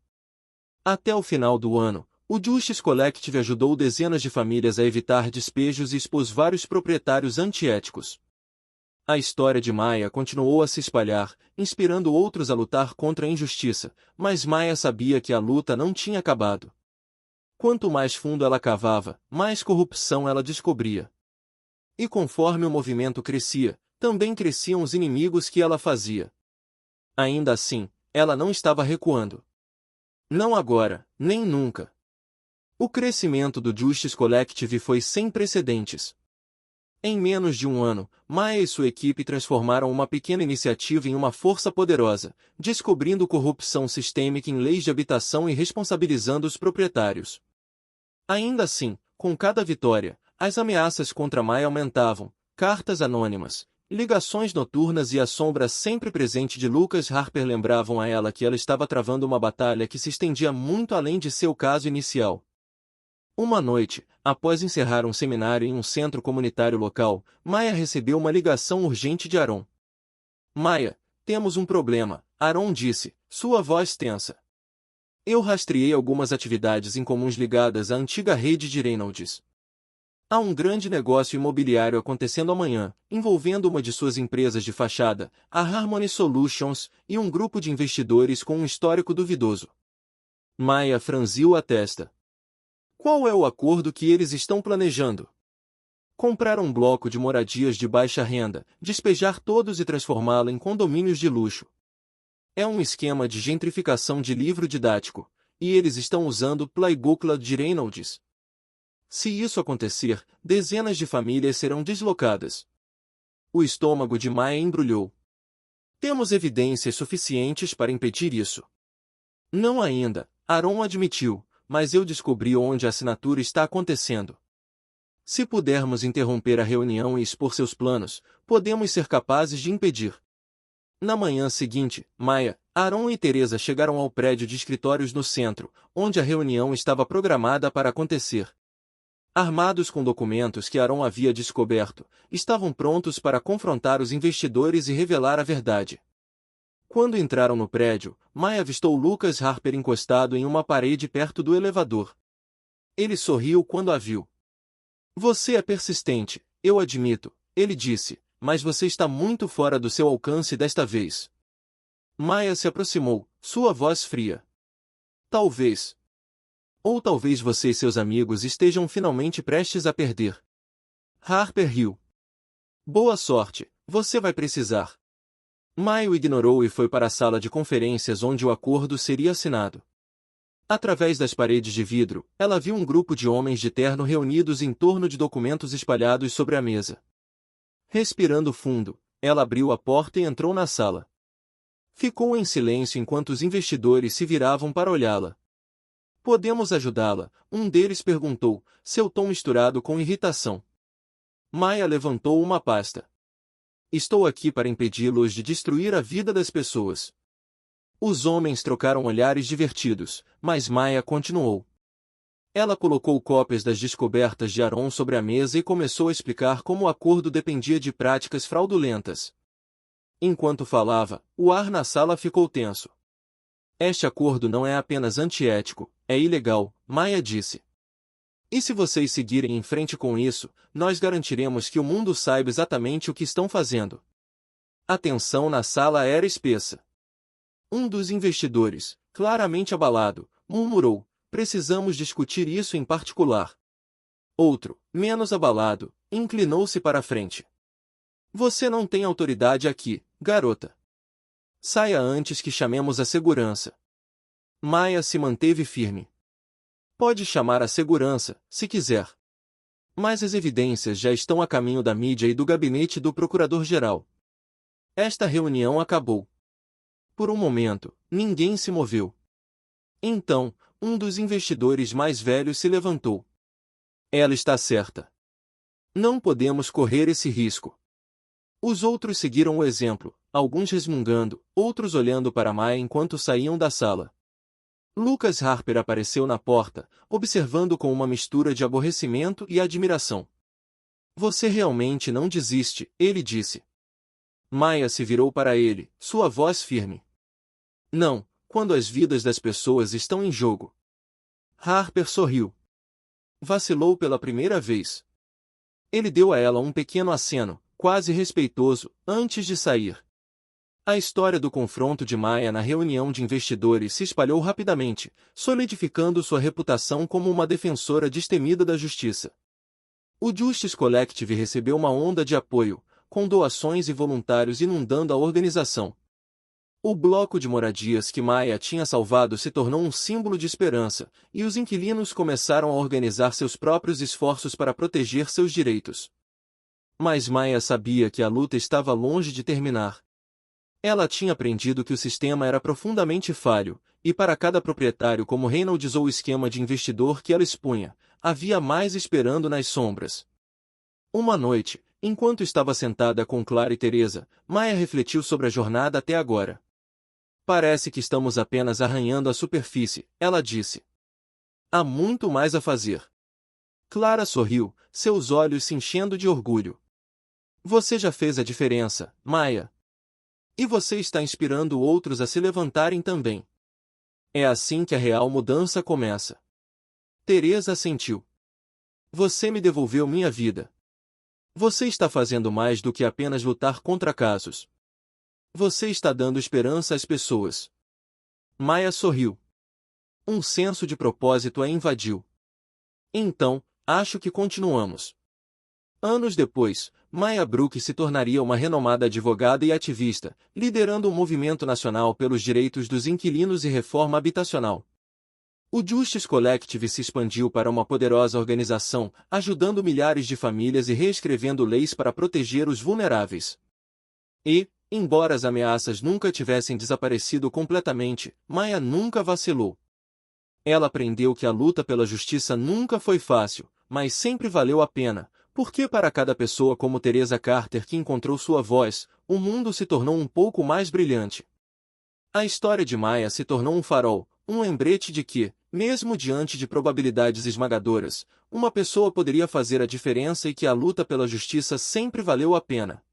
Até o final do ano, o Justice Collective ajudou dezenas de famílias a evitar despejos e expôs vários proprietários antiéticos. A história de Maya continuou a se espalhar, inspirando outros a lutar contra a injustiça, mas Maya sabia que a luta não tinha acabado. Quanto mais fundo ela cavava, mais corrupção ela descobria. E conforme o movimento crescia, também cresciam os inimigos que ela fazia. Ainda assim, ela não estava recuando. Não agora, nem nunca. O crescimento do Justice Collective foi sem precedentes. Em menos de um ano, Maya e sua equipe transformaram uma pequena iniciativa em uma força poderosa, descobrindo corrupção sistêmica em leis de habitação e responsabilizando os proprietários. Ainda assim, com cada vitória, as ameaças contra Maya aumentavam: cartas anônimas, ligações noturnas e a sombra sempre presente de Lucas Harper lembravam a ela que ela estava travando uma batalha que se estendia muito além de seu caso inicial. Uma noite, após encerrar um seminário em um centro comunitário local, Maya recebeu uma ligação urgente de Aaron. Maya, temos um problema, Aaron disse, sua voz tensa. Eu rastreei algumas atividades incomuns ligadas à antiga rede de Reynolds. Há um grande negócio imobiliário acontecendo amanhã, envolvendo uma de suas empresas de fachada, a Harmony Solutions, e um grupo de investidores com um histórico duvidoso. Maya franziu a testa. Qual é o acordo que eles estão planejando? Comprar um bloco de moradias de baixa renda, despejar todos e transformá-lo em condomínios de luxo. É um esquema de gentrificação de livro didático, e eles estão usando o playbook de Reynolds. Se isso acontecer, dezenas de famílias serão deslocadas. O estômago de Maya embrulhou. Temos evidências suficientes para impedir isso. Não ainda, Aaron admitiu, mas eu descobri onde a assinatura está acontecendo. Se pudermos interromper a reunião e expor seus planos, podemos ser capazes de impedir. Na manhã seguinte, Maya, Aaron e Teresa chegaram ao prédio de escritórios no centro, onde a reunião estava programada para acontecer. Armados com documentos que Aaron havia descoberto, estavam prontos para confrontar os investidores e revelar a verdade. Quando entraram no prédio, Maya avistou Lucas Harper encostado em uma parede perto do elevador. Ele sorriu quando a viu. Você é persistente, eu admito, ele disse, mas você está muito fora do seu alcance desta vez. Maya se aproximou, sua voz fria. Talvez. Ou talvez você e seus amigos estejam finalmente prestes a perder. Harper riu. Boa sorte, você vai precisar. Maya o ignorou e foi para a sala de conferências onde o acordo seria assinado. Através das paredes de vidro, ela viu um grupo de homens de terno reunidos em torno de documentos espalhados sobre a mesa. Respirando fundo, ela abriu a porta e entrou na sala. Ficou em silêncio enquanto os investidores se viravam para olhá-la. Podemos ajudá-la? Um deles perguntou, seu tom misturado com irritação. Maya levantou uma pasta. Estou aqui para impedi-los de destruir a vida das pessoas. Os homens trocaram olhares divertidos, mas Maya continuou. Ela colocou cópias das descobertas de Aaron sobre a mesa e começou a explicar como o acordo dependia de práticas fraudulentas. Enquanto falava, o ar na sala ficou tenso. Este acordo não é apenas antiético, é ilegal, Maya disse. E se vocês seguirem em frente com isso, nós garantiremos que o mundo saiba exatamente o que estão fazendo. A tensão na sala era espessa. Um dos investidores, claramente abalado, murmurou, precisamos discutir isso em particular. Outro, menos abalado, inclinou-se para a frente. Você não tem autoridade aqui, garota. Saia antes que chamemos a segurança. Maya se manteve firme. Pode chamar a segurança, se quiser. Mas as evidências já estão a caminho da mídia e do gabinete do procurador-geral. Esta reunião acabou. Por um momento, ninguém se moveu. Então, um dos investidores mais velhos se levantou. Ela está certa. Não podemos correr esse risco. Os outros seguiram o exemplo, alguns resmungando, outros olhando para Maya enquanto saíam da sala. Lucas Harper apareceu na porta, observando com uma mistura de aborrecimento e admiração. Você realmente não desiste, ele disse. Maya se virou para ele, sua voz firme. Não, quando as vidas das pessoas estão em jogo. Harper sorriu. Vacilou pela primeira vez. Ele deu a ela um pequeno aceno, quase respeitoso, antes de sair. A história do confronto de Maya na reunião de investidores se espalhou rapidamente, solidificando sua reputação como uma defensora destemida da justiça. O Justice Collective recebeu uma onda de apoio, com doações e voluntários inundando a organização. O bloco de moradias que Maya tinha salvado se tornou um símbolo de esperança, e os inquilinos começaram a organizar seus próprios esforços para proteger seus direitos. Mas Maya sabia que a luta estava longe de terminar. Ela tinha aprendido que o sistema era profundamente falho, e para cada proprietário como Reynolds ou o esquema de investidor que ela expunha, havia mais esperando nas sombras. Uma noite, enquanto estava sentada com Clara e Teresa, Maya refletiu sobre a jornada até agora. Parece que estamos apenas arranhando a superfície, ela disse. Há muito mais a fazer. Clara sorriu, seus olhos se enchendo de orgulho. Você já fez a diferença, Maya. E você está inspirando outros a se levantarem também. É assim que a real mudança começa. Teresa assentiu. Você me devolveu minha vida. Você está fazendo mais do que apenas lutar contra casos. Você está dando esperança às pessoas. Maya sorriu. Um senso de propósito a invadiu. Então, acho que continuamos. Anos depois, Maya Brook se tornaria uma renomada advogada e ativista, liderando o movimento nacional pelos direitos dos inquilinos e reforma habitacional. O Justice Collective se expandiu para uma poderosa organização, ajudando milhares de famílias e reescrevendo leis para proteger os vulneráveis. E, embora as ameaças nunca tivessem desaparecido completamente, Maya nunca vacilou. Ela aprendeu que a luta pela justiça nunca foi fácil, mas sempre valeu a pena, porque para cada pessoa como Teresa Carter que encontrou sua voz, o mundo se tornou um pouco mais brilhante. A história de Maya se tornou um farol, um lembrete de que, mesmo diante de probabilidades esmagadoras, uma pessoa poderia fazer a diferença e que a luta pela justiça sempre valeu a pena.